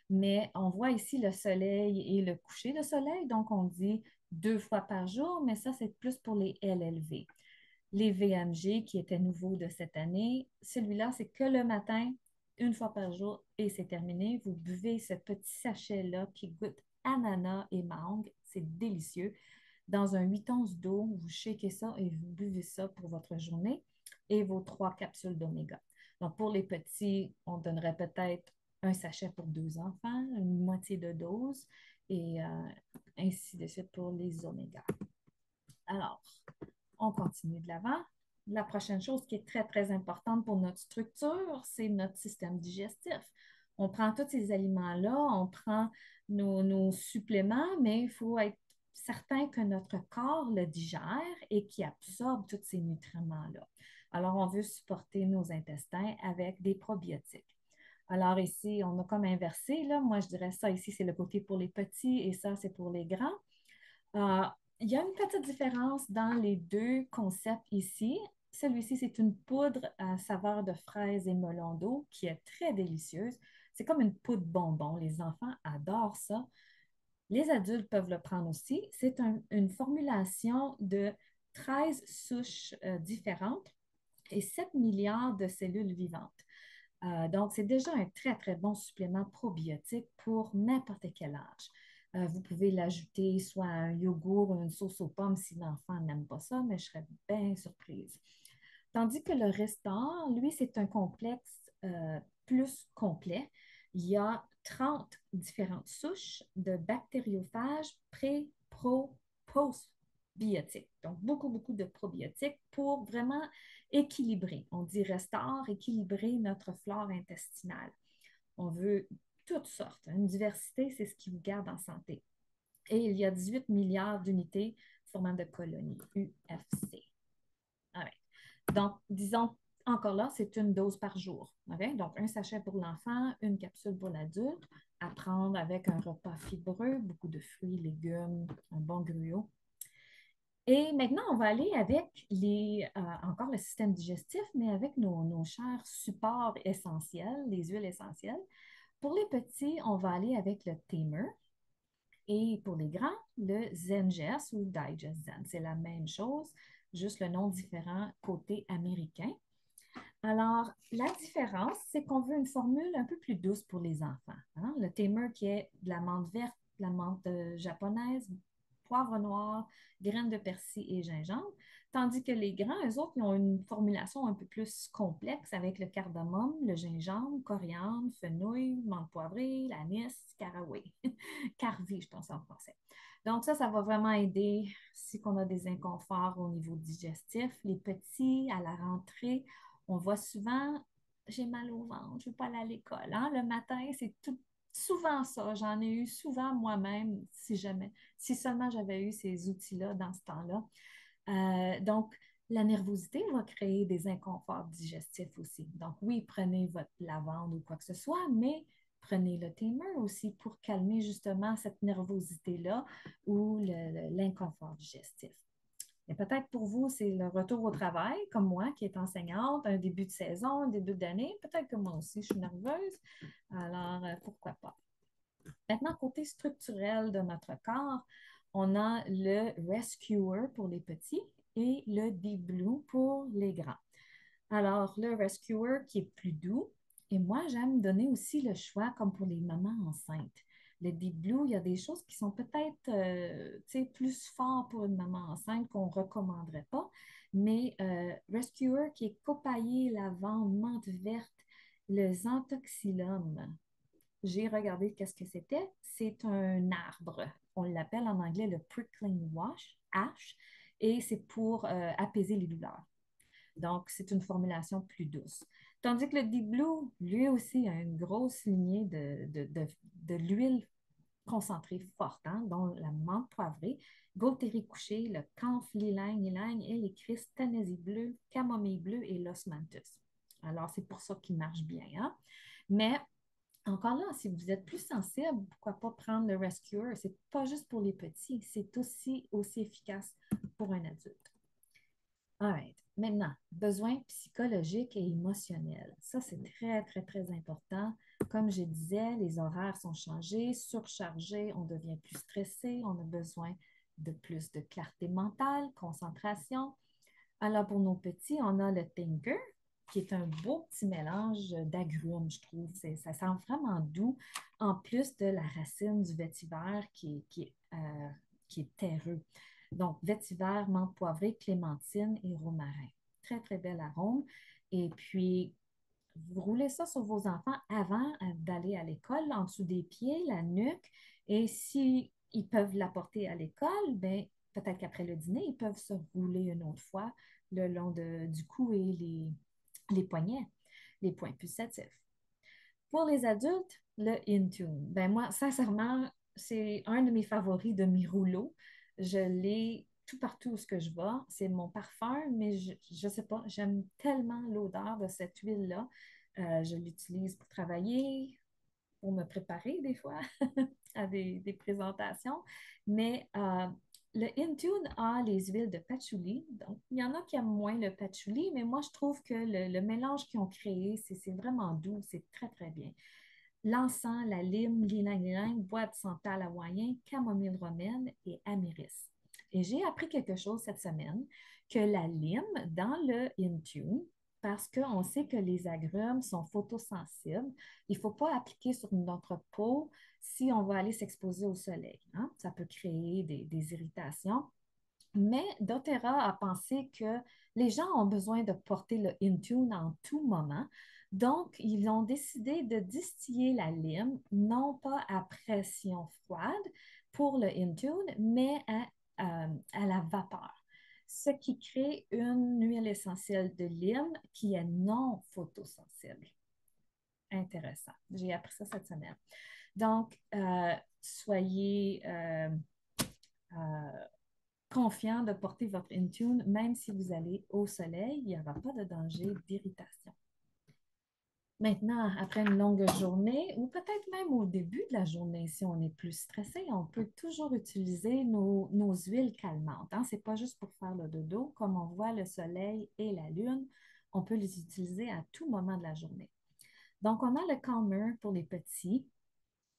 mais on voit ici le soleil et le coucher de soleil, donc on dit 2 fois par jour, mais ça, c'est plus pour les LLV. Les VMG qui étaient nouveaux de cette année, celui-là, c'est que le matin, une fois par jour, et c'est terminé. Vous buvez ce petit sachet-là qui goûte ananas et mangue. C'est délicieux. Dans un 8 onces d'eau, vous shakez ça et vous buvez ça pour votre journée et vos 3 capsules d'oméga. Donc, pour les petits, on donnerait peut-être un sachet pour 2 enfants, une moitié de dose, et ainsi de suite pour les oméga. Alors, on continue de l'avant. La prochaine chose qui est très, très importante pour notre structure, c'est notre système digestif. On prend tous ces aliments-là, on prend nos suppléments, mais il faut être certain que notre corps le digère et qu'il absorbe tous ces nutriments-là. Alors, on veut supporter nos intestins avec des probiotiques. Alors ici, on a comme inversé, là. Moi, je dirais ça ici, c'est le côté pour les petits et ça, c'est pour les grands. Euh, il y a une petite différence dans les deux concepts ici. Celui-ci, c'est une poudre à saveur de fraise et melon d'eau qui est très délicieuse. C'est comme une poudre bonbon. Les enfants adorent ça. Les adultes peuvent le prendre aussi. C'est une formulation de 13 souches différentes et 7 milliards de cellules vivantes. Donc, c'est déjà un très, très bon supplément probiotique pour n'importe quel âge. Vous pouvez l'ajouter soit à un yogourt ou une sauce aux pommes si l'enfant n'aime pas ça, mais je serais bien surprise. Tandis que le restant, lui, c'est un complexe plus complet. Il y a 30 différentes souches de bactériophages pré, pro, post-biotiques. Donc, beaucoup, beaucoup de probiotiques pour vraiment équilibrer. On dit restaure, équilibrer notre flore intestinale. On veut toutes sortes. Une diversité, c'est ce qui vous garde en santé. Et il y a 18 milliards d'unités formant de colonies, UFC. Ouais. Donc, disons, encore là, c'est une dose par jour. Okay? Donc, un sachet pour l'enfant, une capsule pour l'adulte, à prendre avec un repas fibreux, beaucoup de fruits, légumes, un bon gruau. Et maintenant, on va aller avec encore le système digestif, mais avec nos chers supports essentiels, les huiles essentielles. Pour les petits, on va aller avec le Tamer. Et pour les grands, le Zengest ou Digest Zen. C'est la même chose, juste le nom différent côté américain. Alors, la différence, c'est qu'on veut une formule un peu plus douce pour les enfants. Hein? Le Tamer qui est de la menthe verte, de la menthe japonaise, poivre noir, graines de persil et gingembre. Tandis que les grands, eux autres, ils ont une formulation un peu plus complexe avec le cardamome, le gingembre, coriandre, fenouil, menthe poivrée, l'anis, caraway. Carvi, je pense en français. Donc ça va vraiment aider si on a des inconforts au niveau digestif. Les petits, à la rentrée, on voit souvent, j'ai mal au ventre, je ne veux pas aller à l'école. Hein? Le matin, c'est souvent ça. J'en ai eu souvent moi-même, si seulement j'avais eu ces outils-là dans ce temps-là. Donc, la nervosité va créer des inconforts digestifs aussi. Donc, oui, prenez votre lavande ou quoi que ce soit, mais prenez le Tamer aussi pour calmer justement cette nervosité-là ou l'inconfort digestif. Et peut-être pour vous, c'est le retour au travail, comme moi qui est enseignante, un début de saison, un début d'année. Peut-être que moi aussi, je suis nerveuse. Alors, pourquoi pas? Maintenant, côté structurel de notre corps, on a le Rescuer pour les petits et le Deep Blue pour les grands. Alors, le Rescuer qui est plus doux, et moi, j'aime donner aussi le choix comme pour les mamans enceintes. Le Deep Blue, il y a des choses qui sont peut-être plus fortes pour une maman enceinte qu'on ne recommanderait pas, mais Rescuer qui est copaillé, lavande, menthe verte, le Xanthoxylum. J'ai regardé qu'est-ce que c'était. C'est un arbre. On l'appelle en anglais le prickling ash, et c'est pour apaiser les douleurs. Donc, c'est une formulation plus douce. Tandis que le Deep Blue, lui aussi, a une grosse lignée de l'huile concentrée forte, hein, dont la menthe poivrée, gaultérie couché, le camphre ylang-ylang, hélicris, tanaisie bleue, camomille bleue et l'osmanthus. Alors, c'est pour ça qu'il marche bien. Hein? Mais encore là, si vous êtes plus sensible, pourquoi pas prendre le Rescuer? C'est pas juste pour les petits, c'est aussi efficace pour un adulte. All right. Maintenant, besoins psychologiques et émotionnels. Ça, c'est très, très, très important. Comme je disais, les horaires sont changés, surchargés, on devient plus stressé, on a besoin de plus de clarté mentale, concentration. Alors, pour nos petits, on a le Thinker, qui est un beau petit mélange d'agrumes, je trouve. Ça sent vraiment doux, en plus de la racine du vétiver qui est terreux. Donc, vétiver, menthe poivrée, clémentine et romarin. Très, très bel arôme. Et puis, vous roulez ça sur vos enfants avant d'aller à l'école, en dessous des pieds, la nuque. Et si ils peuvent l'apporter à l'école, ben, peut-être qu'après le dîner, ils peuvent se rouler une autre fois le long du cou et les poignets, les points pulsatifs. Pour les adultes, le Intune. Ben moi, sincèrement, c'est un de mes favoris de mes rouleaux. Je l'ai tout partout où ce que je vais. C'est mon parfum, mais je sais pas, j'aime tellement l'odeur de cette huile-là. Je l'utilise pour travailler, pour me préparer des fois à des présentations. Mais le Intune a les huiles de patchouli. Donc, il y en a qui aiment moins le patchouli, mais moi, je trouve que le mélange qu'ils ont créé, c'est vraiment doux, c'est très, très bien. L'encens, la lime, l'ylang-ylang, bois de santal hawaïen, camomille romaine et améris. Et j'ai appris quelque chose cette semaine, que la lime dans le Intune, parce qu'on sait que les agrumes sont photosensibles, il ne faut pas appliquer sur notre peau si on va aller s'exposer au soleil, hein. Ça peut créer des irritations. Mais doTERRA a pensé que les gens ont besoin de porter le Intune en tout moment. Donc, ils ont décidé de distiller la lime, non pas à pression froide pour le Intune, mais à la vapeur, ce qui crée une huile essentielle de lime qui est non photosensible. Intéressant. J'ai appris ça cette semaine. Donc, soyez euh, confiant de porter votre Intune, même si vous allez au soleil, il n'y aura pas de danger d'irritation. Maintenant, après une longue journée, ou peut-être même au début de la journée, si on est plus stressé, on peut toujours utiliser nos huiles calmantes, hein. Ce n'est pas juste pour faire le dodo, comme on voit le soleil et la lune, on peut les utiliser à tout moment de la journée. Donc, on a le Calmer pour les petits.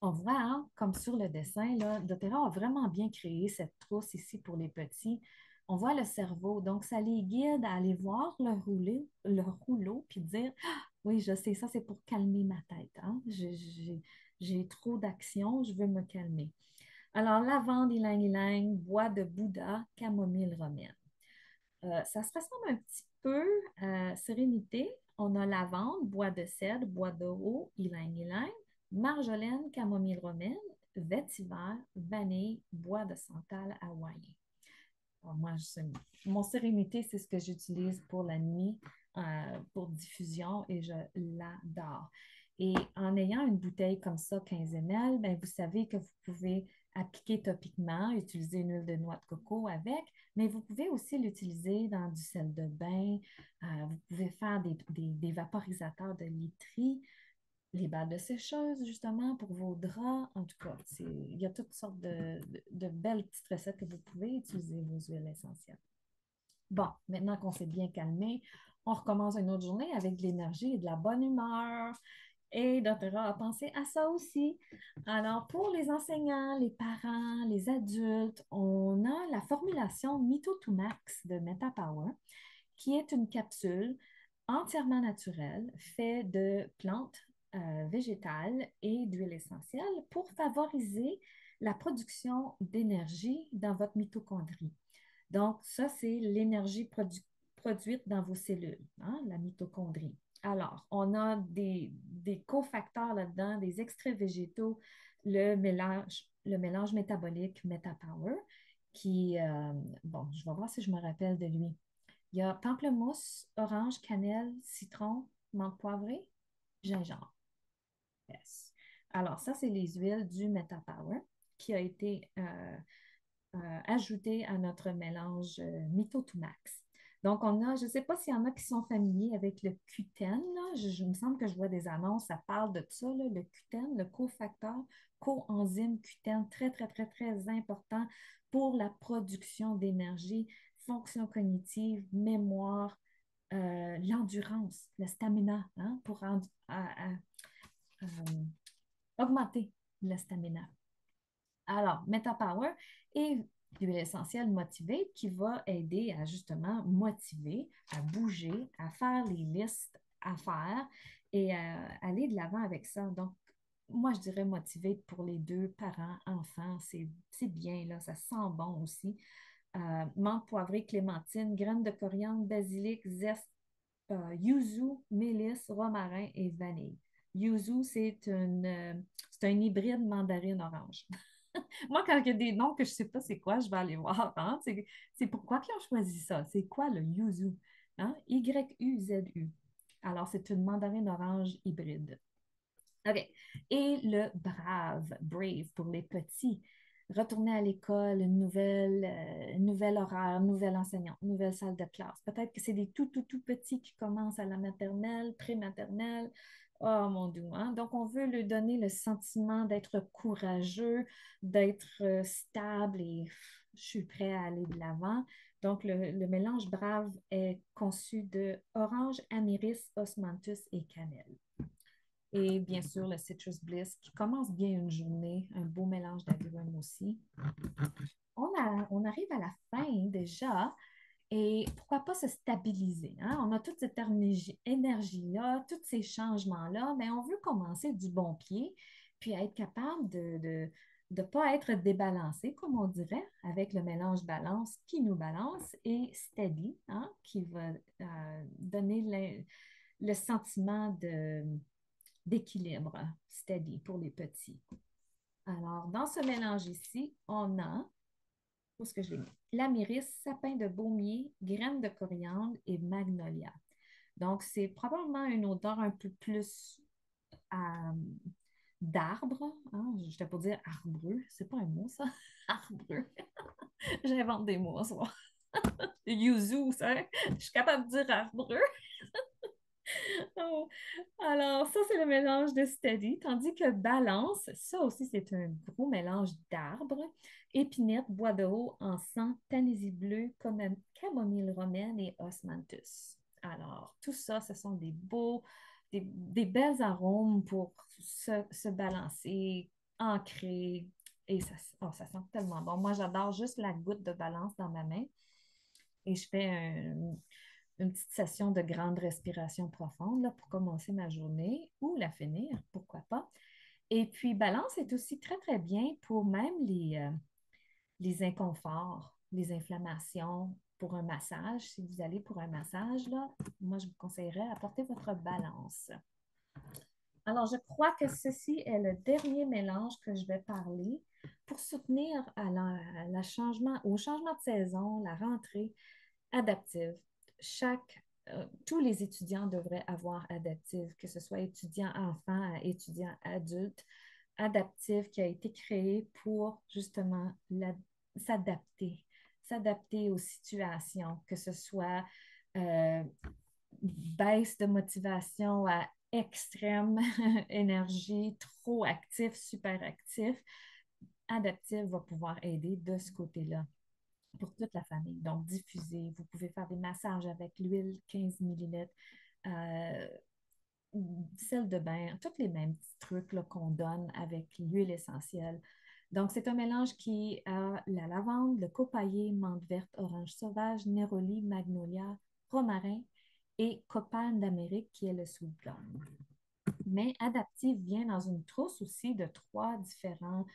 On voit, hein, comme sur le dessin, là, doTERRA a vraiment bien créé cette trousse ici pour les petits. On voit le cerveau, donc ça les guide à aller voir le rouleau, puis dire, ah, oui, je sais, ça c'est pour calmer ma tête, hein. J'ai trop d'action, je veux me calmer. Alors, lavande, ylang-ylang, bois de Bouddha, camomille romaine. Ça se ressemble un petit peu à Sérénité. On a lavande, bois de cèdre, bois d'oro, ylang-ylang, marjolaine, camomille romaine, vétiver, vanille, bois de santal hawaïen. Alors, moi, mon Sérénité, c'est ce que j'utilise pour la nuit, pour diffusion, et je l'adore. Et en ayant une bouteille comme ça, 15 ml, ben, vous savez que vous pouvez appliquer topiquement, utiliser une huile de noix de coco avec, mais vous pouvez aussi l'utiliser dans du sel de bain. Vous pouvez faire des vaporisateurs de literie, les balles de sécheuse, justement, pour vos draps. En tout cas, il y a toutes sortes de belles petites recettes que vous pouvez utiliser vos huiles essentielles. Bon, maintenant qu'on s'est bien calmé, on recommence une autre journée avec de l'énergie et de la bonne humeur. Et doTERRA a pensé à ça aussi. Alors, pour les enseignants, les parents, les adultes, on a la formulation Mito2Max de MetaPower, qui est une capsule entièrement naturelle, faite de plantes végétales et d'huiles essentielles pour favoriser la production d'énergie dans votre mitochondrie. Donc, ça, c'est l'énergie produite dans vos cellules, hein, la mitochondrie. Alors, on a des cofacteurs là-dedans, des extraits végétaux, le mélange métabolique MetaPower, qui, bon, je vais voir si je me rappelle de lui. Il y a pamplemousse, orange, cannelle, citron, menthe poivrée, gingembre. Yes. Alors, ça, c'est les huiles du MetaPower qui a été ajouté à notre mélange Mito2Max. Donc, on a, je ne sais pas s'il y en a qui sont familiers avec le Q10, là. Je me semble que je vois des annonces, ça parle de ça, là, le Q10, le cofacteur, coenzyme Q10, très, très, très, très important pour la production d'énergie, fonction cognitive, mémoire, l'endurance, le stamina, hein, pour euh, augmenter le stamina. Alors, MetaPower. Et L'huile essentielle motivée qui va aider à justement motiver, à bouger, à faire les listes à faire et à aller de l'avant avec ça. Donc, moi, je dirais motivé pour les deux, parents, enfants, c'est bien, là, ça sent bon aussi. Menthe poivrée, clémentine, graines de coriandre, basilic, zeste, yuzu, mélisse, romarin et vanille. Yuzu, c'est un hybride mandarine orange. Moi, quand il y a des noms que je ne sais pas c'est quoi, je vais aller voir. Hein? C'est pourquoi qu'ils ont choisi ça. C'est quoi le yuzu? Hein? Y-U-Z-U. Alors, c'est une mandarine orange hybride. OK. Et le brave pour les petits. Retourner à l'école, une nouvelle horaire, nouvelle enseignante, nouvelle salle de classe. Peut-être que c'est des tout petits qui commencent à la maternelle, pré-maternelle. Oh mon Dieu, hein? Donc, on veut lui donner le sentiment d'être courageux, d'être stable et je suis prêt à aller de l'avant. Donc, le mélange brave est conçu de orange, améris, osmanthus et cannelle. Et bien sûr, le Citrus Bliss qui commence bien une journée, un beau mélange d'agrumes aussi. On arrive à la fin déjà et pourquoi pas se stabiliser, hein? On a toute cette énergie-là, tous ces changements-là, mais on veut commencer du bon pied puis être capable de ne pas être débalancé, comme on dirait, avec le mélange balance qui nous balance et steady, hein, qui va donner le sentiment d'équilibre, steady pour les petits. Alors, dans ce mélange ici, on a, où est-ce que je l'ai mis? L'amiris, sapin de baumier, graines de coriandre et magnolia. Donc, c'est probablement une odeur un peu plus euh, d'arbre. Hein? J'étais pour dire arbreux. C'est pas un mot, ça? Arbreux. J'invente des mots ce soir. Yuzu, ça. Je suis capable de dire arbreux. Oh. Alors, ça, c'est le mélange de steady, tandis que balance, ça aussi, c'est un gros mélange d'arbres, épinette, bois de haut, encens, tanésie bleue, camomille romaine et osmanthus. Alors, tout ça, ce sont des belles arômes pour se balancer, ancrer, et ça sent tellement bon. Moi, j'adore juste la goutte de balance dans ma main et je fais une petite session de grande respiration profonde là, pour commencer ma journée ou la finir, pourquoi pas. Et puis, balance est aussi très, très bien pour même les inconforts, les inflammations, pour un massage. Si vous allez pour un massage, là, moi, je vous conseillerais d'apporter votre balance. Alors, je crois que ceci est le dernier mélange que je vais parler pour soutenir au changement de saison, la rentrée adaptive. Tous les étudiants devraient avoir adaptive, que ce soit étudiant enfant à étudiant adulte, adaptive qui a été créé pour justement s'adapter, s'adapter aux situations, que ce soit euh, baisse de motivation à extrême énergie, trop actif, super actif. Adaptive va pouvoir aider de ce côté-là pour toute la famille. Donc, diffuser, vous pouvez faire des massages avec l'huile 15 millilitres, euh, sel de bain, tous les mêmes petits trucs qu'on donne avec l'huile essentielle. Donc, c'est un mélange qui a la lavande, le copaillé, menthe verte, orange sauvage, néroli, magnolia, romarin et copane d'Amérique qui est le sweet plum. Mais Adaptive vient dans une trousse aussi de trois différents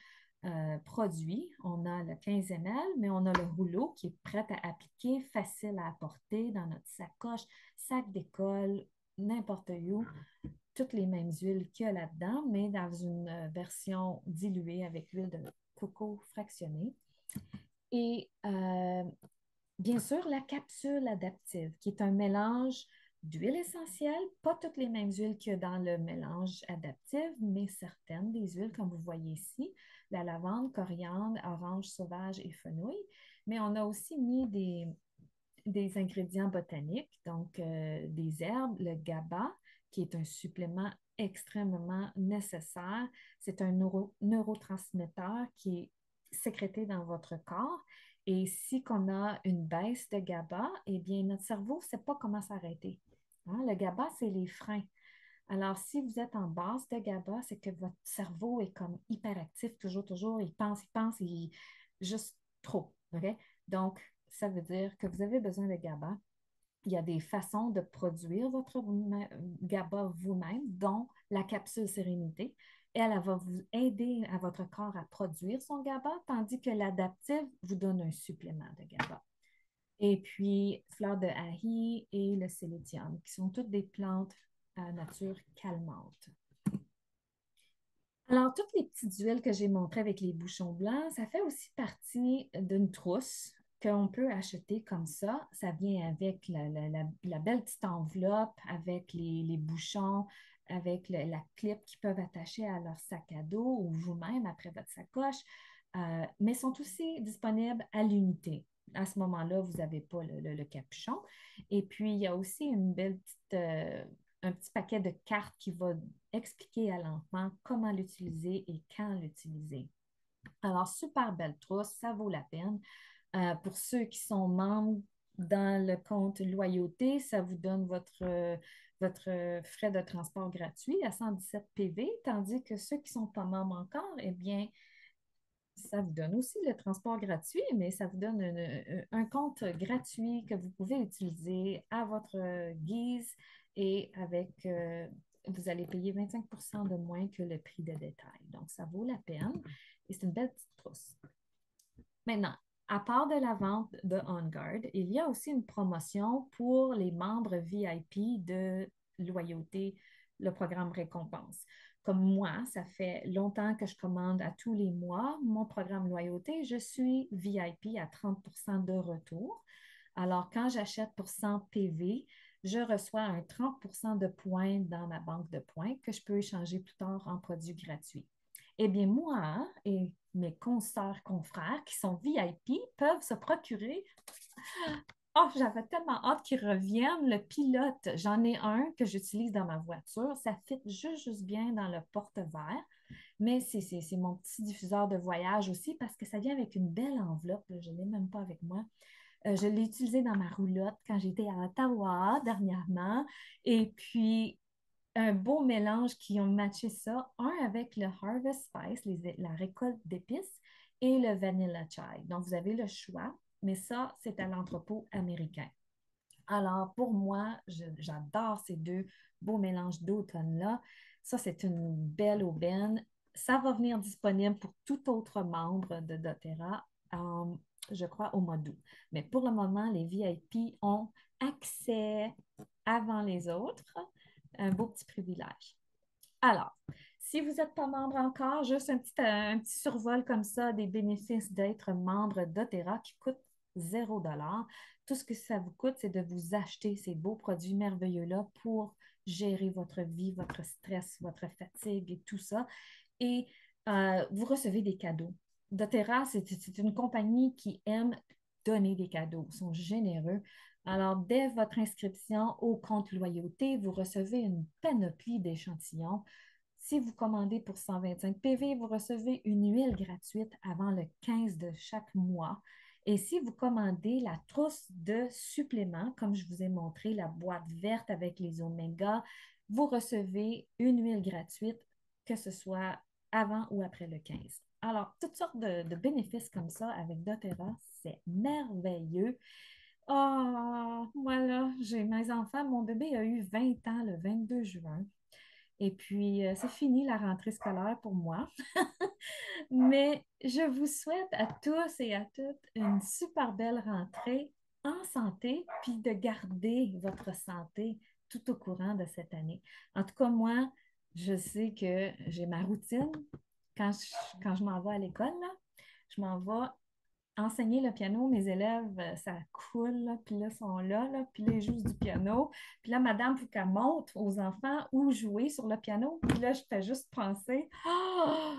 produits. On a le 15 ml, mais on a le rouleau qui est prêt à appliquer, facile à apporter dans notre sacoche, sac d'école, n'importe où. Toutes les mêmes huiles qu'il y a là-dedans, mais dans une version diluée avec l'huile de coco fractionnée. Et bien sûr, la capsule adaptive, qui est un mélange d'huile essentielle, pas toutes les mêmes huiles qu'il y a dans le mélange adaptif, mais certaines des huiles, comme vous voyez ici, la lavande, coriandre, orange sauvage et fenouil. Mais on a aussi mis des ingrédients botaniques, donc des herbes, le GABA, qui est un supplément extrêmement nécessaire. C'est un neurotransmetteur qui est sécrété dans votre corps. Et si on a une baisse de GABA, eh bien, notre cerveau ne sait pas comment s'arrêter. Hein? Le GABA, c'est les freins. Alors, si vous êtes en basse de GABA, c'est que votre cerveau est comme hyperactif, toujours, il pense, juste trop. OK? Donc, ça veut dire que vous avez besoin de GABA. Il y a des façons de produire votre GABA vous-même, dont la capsule Sérénité. Elle va vous aider à votre corps à produire son GABA, tandis que l'adaptive vous donne un supplément de GABA. Et puis, fleur de hahi et le sélétium, qui sont toutes des plantes à nature calmante. Alors, toutes les petites huiles que j'ai montrées avec les bouchons blancs, ça fait aussi partie d'une trousse qu'on peut acheter comme ça. Ça vient avec la belle petite enveloppe, avec les bouchons, avec la clip qu'ils peuvent attacher à leur sac à dos ou vous-même après votre sacoche, mais sont aussi disponibles à l'unité. À ce moment-là, vous n'avez pas le capuchon. Et puis, il y a aussi une belle petite, un petit paquet de cartes qui va expliquer à l'enfant comment l'utiliser et quand l'utiliser. Alors, super belle trousse, ça vaut la peine. Pour ceux qui sont membres dans le compte loyauté, ça vous donne votre frais de transport gratuit à 117 PV, tandis que ceux qui ne sont pas membres encore, eh bien, ça vous donne aussi le transport gratuit, mais ça vous donne un compte gratuit que vous pouvez utiliser à votre guise et vous allez payer 25 de moins que le prix de détail. Donc, ça vaut la peine et c'est une belle petite trousse. Maintenant, à part de la vente de On Guard, il y a aussi une promotion pour les membres VIP de Loyauté, le programme Récompense. Comme moi, ça fait longtemps que je commande à tous les mois mon programme Loyauté. Je suis VIP à 30 de retour. Alors, quand j'achète pour 100 PV, je reçois un 30 de points dans ma banque de points que je peux échanger plus tard en produits gratuits. Eh bien, moi et mes consoeurs, confrères qui sont VIP peuvent se procurer. Oh, j'avais tellement hâte qu'ils reviennent. Le pilote, j'en ai un que j'utilise dans ma voiture. Ça fit juste bien dans le porte-verre. Mais c'est mon petit diffuseur de voyage aussi parce que ça vient avec une belle enveloppe. Je ne l'ai même pas avec moi. Je l'ai utilisé dans ma roulotte quand j'étais à Ottawa dernièrement. Et puis, un beau mélange qui ont matché ça, un avec le Harvest Spice, la récolte d'épices, et le Vanilla Chai. Donc, vous avez le choix, mais ça, c'est à l'entrepôt américain. Alors, pour moi, j'adore ces deux beaux mélanges d'automne-là. Ça, c'est une belle aubaine. Ça va venir disponible pour tout autre membre de doTERRA, je crois, au mois d'août. Mais pour le moment, les VIP ont accès avant les autres. Un beau petit privilège. Alors, si vous n'êtes pas membre encore, juste un petit survol comme ça des bénéfices d'être membre d'Otera qui coûte 0 $. Tout ce que ça vous coûte, c'est de vous acheter ces beaux produits merveilleux-là pour gérer votre vie, votre stress, votre fatigue et tout ça. Et vous recevez des cadeaux. doTERRA, c'est une compagnie qui aime donner des cadeaux. Ils sont généreux. Alors, dès votre inscription au compte loyauté, vous recevez une panoplie d'échantillons. Si vous commandez pour 125 PV, vous recevez une huile gratuite avant le 15 de chaque mois. Et si vous commandez la trousse de suppléments, comme je vous ai montré, la boîte verte avec les oméga, vous recevez une huile gratuite, que ce soit avant ou après le 15. Alors, toutes sortes de bénéfices comme ça avec doTERRA, c'est merveilleux. Oh, voilà, j'ai mes enfants. Mon bébé a eu 20 ans le 22 juin. Et puis, c'est fini la rentrée scolaire pour moi. Mais je vous souhaite à tous et à toutes une super belle rentrée en santé, puis de garder votre santé tout au courant de cette année. En tout cas, moi, je sais que j'ai ma routine. Quand je m'en vais à l'école, là, je m'en vais enseigner le piano, mes élèves, ça coule, là, puis là, ils sont là, puis là, ils jouent du piano. Puis là, madame, il faut qu'elle montre aux enfants où jouer sur le piano. Puis là, je fais juste penser, ah!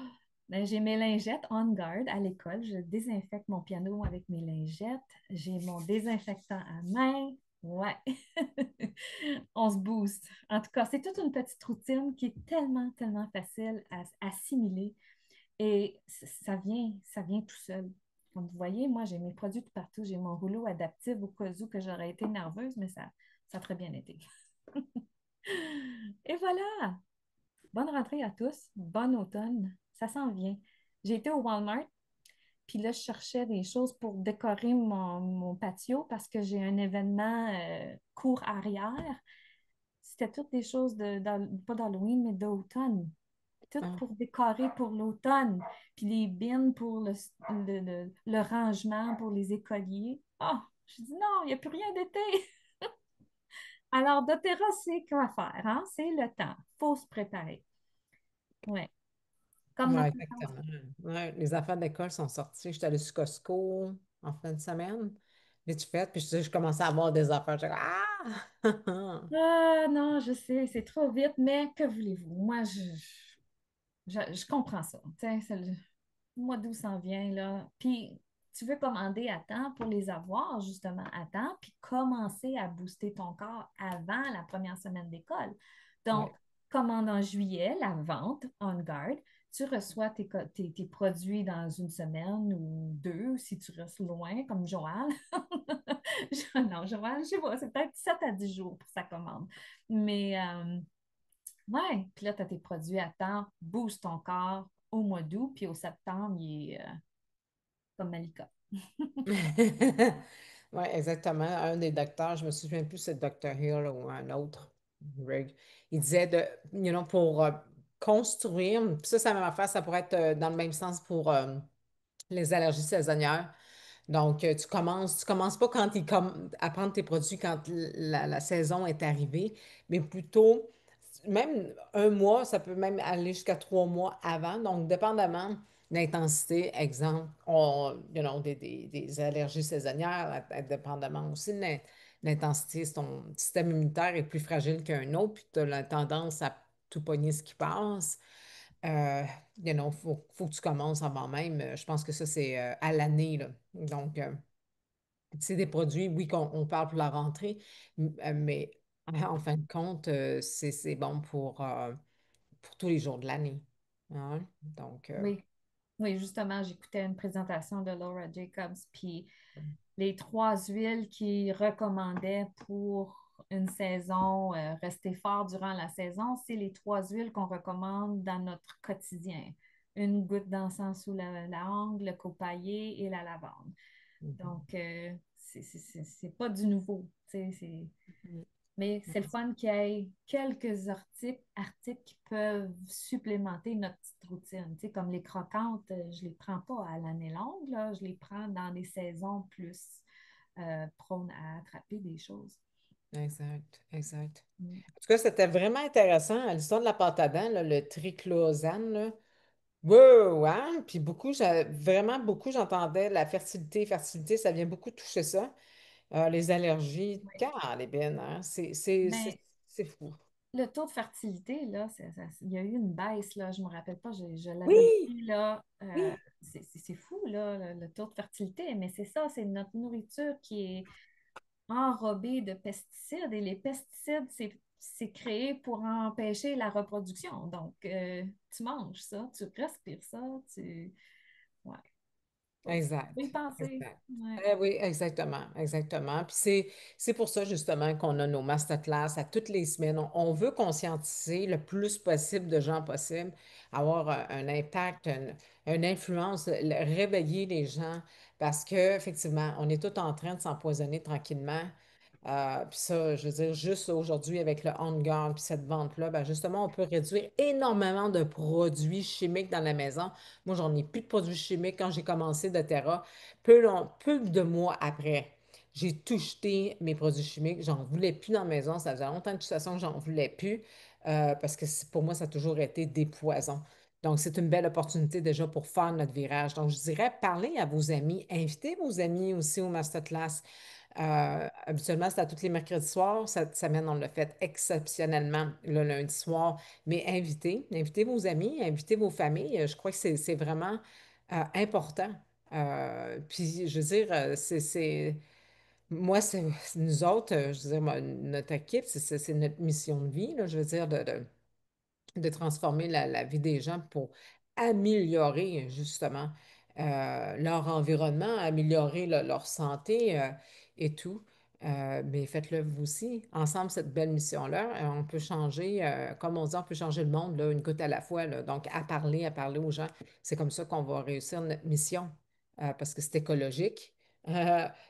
Ben, j'ai mes lingettes on guard à l'école. Je désinfecte mon piano avec mes lingettes. J'ai mon désinfectant à main. Ouais, on se booste. En tout cas, c'est toute une petite routine qui est tellement, tellement facile à assimiler et ça vient tout seul. Comme vous voyez, moi, j'ai mes produits tout partout. J'ai mon rouleau adaptif au cas où que j'aurais été nerveuse, mais ça a très bien été. Et voilà! Bonne rentrée à tous. Bon automne. Ça s'en vient. J'ai été au Walmart Puis là, je cherchais des choses pour décorer mon patio parce que j'ai un événement court arrière. C'était toutes des choses pas d'Halloween, mais d'automne. Tout Ah, pour décorer pour l'automne. Puis les bins pour le rangement pour les écoliers. Ah, je dis non, il n'y a plus rien d'été. Alors, doTERRA, c'est quoi faire, hein? C'est le temps. Il faut se préparer. Oui. Comme ouais, notre vacances. exactement. Ouais, les affaires d'école sont sorties. J'étais allée sur Costco en fin de semaine, vite fait, puis je commençais à avoir des affaires. J'étais comme, ah! Ah non, je sais, c'est trop vite, mais que voulez-vous? Moi, je comprends ça. Tu sais, le mois d'août s'en vient, là. Puis, tu veux commander à temps pour les avoir, justement, à temps, puis commencer à booster ton corps avant la première semaine d'école. Donc, Ouais. commande en juillet, la vente on guard. Tu reçois tes produits dans une semaine ou deux, si tu restes loin, comme Joanne. Non, Joanne, je sais pas, c'est peut-être 7 à 10 jours pour sa commande. Mais, ouais, puis là, tu as tes produits à temps, booste ton corps au mois d'août, puis au septembre, il est comme Malika. Oui, exactement. Un des docteurs, je me souviens plus si c'est Dr. Hill ou un autre, Greg, il disait pour construire, puis ça, c'est la même affaire, ça pourrait être dans le même sens pour les allergies saisonnières. Donc, tu commences pas à prendre tes produits quand la saison est arrivée, mais plutôt, même un mois, ça peut même aller jusqu'à 3 mois avant. Donc, dépendamment de l'intensité, exemple, des allergies saisonnières, dépendamment aussi de l'intensité, si ton système immunitaire est plus fragile qu'un autre, puis tu as la tendance à tout pogner ce qui passe. Euh, faut que tu commences avant même. Je pense que ça, c'est à l'année, là. Donc, c'est des produits, oui, qu'on on parle pour la rentrée, mais en fin de compte, c'est bon pour tous les jours de l'année. Hein? Donc, Oui, oui, justement, j'écoutais une présentation de Laura Jacobs, puis les trois huiles qu'il recommandait pour une saison, rester fort durant la saison, c'est les trois huiles qu'on recommande dans notre quotidien. Une goutte d'encens sous la langue, le copaillé et la lavande. mhm. Donc, c'est pas du nouveau. Mhm. Mais c'est le fun qu'il y ait quelques articles qui peuvent supplémenter notre petite routine. Tu sais, comme les croquantes, je ne les prends pas à l'année longue, là, je les prends dans des saisons plus prônes à attraper des choses. Exact, exact. Mm. En tout cas, c'était vraiment intéressant. L'histoire de la pâte à dents, là, le triclosan, là. Wow, hein? Puis vraiment beaucoup, j'entendais la fertilité. Fertilité, ça vient beaucoup toucher ça. Les allergies, Oui. car les bennes, hein? Mais C'est fou. le taux de fertilité, là, il y a eu une baisse, là, je ne me rappelle pas, je l'avais Oui, lu, là, oui, c'est fou, là, le taux de fertilité, mais c'est ça, c'est notre nourriture qui est enrobé de pesticides et les pesticides, c'est créé pour empêcher la reproduction. Donc, tu manges ça, tu respires ça, tu... Ouais, faut y exact, penser. exact. Ouais. Oui, exactement, exactement. Puis c'est pour ça justement qu'on a nos masterclass à toutes les semaines. On veut conscientiser le plus possible de gens possible, avoir un impact, une influence, réveiller les gens parce qu'effectivement, on est tous en train de s'empoisonner tranquillement. Puis ça, je veux dire, juste aujourd'hui avec le On Guard puis cette vente-là, ben justement, on peut réduire énormément de produits chimiques dans la maison. Moi, j'en ai plus de produits chimiques quand j'ai commencé doTERRA. Peu de mois après, j'ai tout jeté mes produits chimiques. J'en voulais plus dans la maison. Ça faisait longtemps de toute façon que j'en voulais plus parce que pour moi, ça a toujours été des poisons. Donc, c'est une belle opportunité déjà pour faire notre virage. Donc, je dirais, parlez à vos amis, invitez vos amis aussi au masterclass. Habituellement, c'est à tous les mercredis soirs. Cette semaine, on l'a fait exceptionnellement le lundi soir. Mais invitez vos amis, invitez vos familles. Je crois que c'est vraiment important. Puis, je veux dire, moi, c'est nous autres, je veux dire, notre équipe, c'est notre mission de vie, là, je veux dire, de transformer la vie des gens pour améliorer justement leur environnement, améliorer leur santé et tout. Mais faites-le vous aussi. Ensemble, cette belle mission-là, on peut changer, comme on dit, on peut changer le monde, là, une goutte à la fois, là. Donc, à parler aux gens. C'est comme ça qu'on va réussir notre mission. parce que c'est écologique.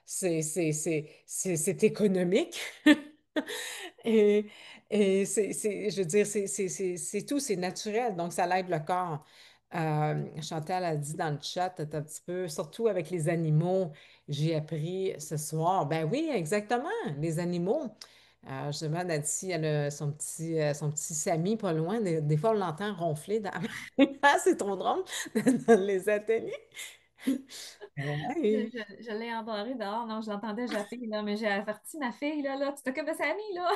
C'est économique. Et, je veux dire, c'est tout, c'est naturel, donc ça l'aide le corps. Chantal a dit dans le chat un petit peu, surtout avec les animaux, j'ai appris ce soir. Ben oui, exactement, les animaux. Je demande à Nancy, elle a son petit Samy pas loin. Des fois, on l'entend ronfler dans... Ah, c'est trop drôle dans les ateliers. Je, Ouais. je l'ai embarré dehors. Non, je l'entendais japper, là, mais j'ai averti ma fille, là, tu t'occupes de Samy, là,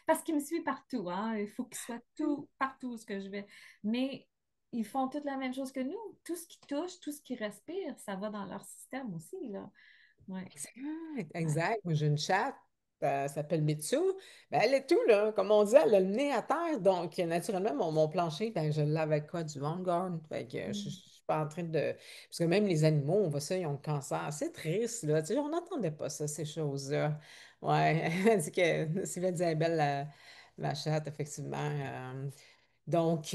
parce qu'il me suit partout, hein. Il faut qu'il soit tout, partout où ce que je vais. Mais ils font toute la même chose que nous. Tout ce qui touche, tout ce qui respire, ça va dans leur système aussi, là. Ouais. Exact, Ouais. exact. Moi, j'ai une chatte, elle s'appelle Mitsu. Ben, elle est tout, là. Comme on dit, elle a le nez à terre. Donc, naturellement, mon plancher, ben, je l'ai avec quoi? Du Vanguard. Fait que je Mm. suis pas en train de. Parce que même les animaux, on voit ça, ils ont le cancer. C'est triste, là. Tu sais, on n'entendait pas ça, ces choses-là. Ouais, elle dit que Sylvia dit, elle est belle, la chatte, effectivement. Donc,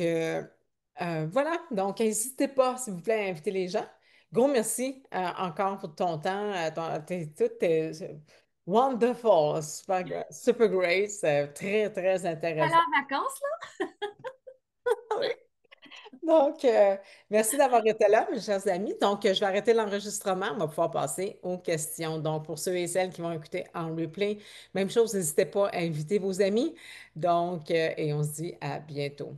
voilà. Donc, n'hésitez pas, s'il vous plaît, à inviter les gens. Gros merci encore pour ton temps. Tout est wonderful, super great. C'est très, très Aller intéressant. en vacances, là? Oui. Donc, merci d'avoir été là, mes chers amis. Donc, je vais arrêter l'enregistrement. On va pouvoir passer aux questions. Donc, pour ceux et celles qui vont écouter en replay, même chose, n'hésitez pas à inviter vos amis. Donc, et on se dit à bientôt.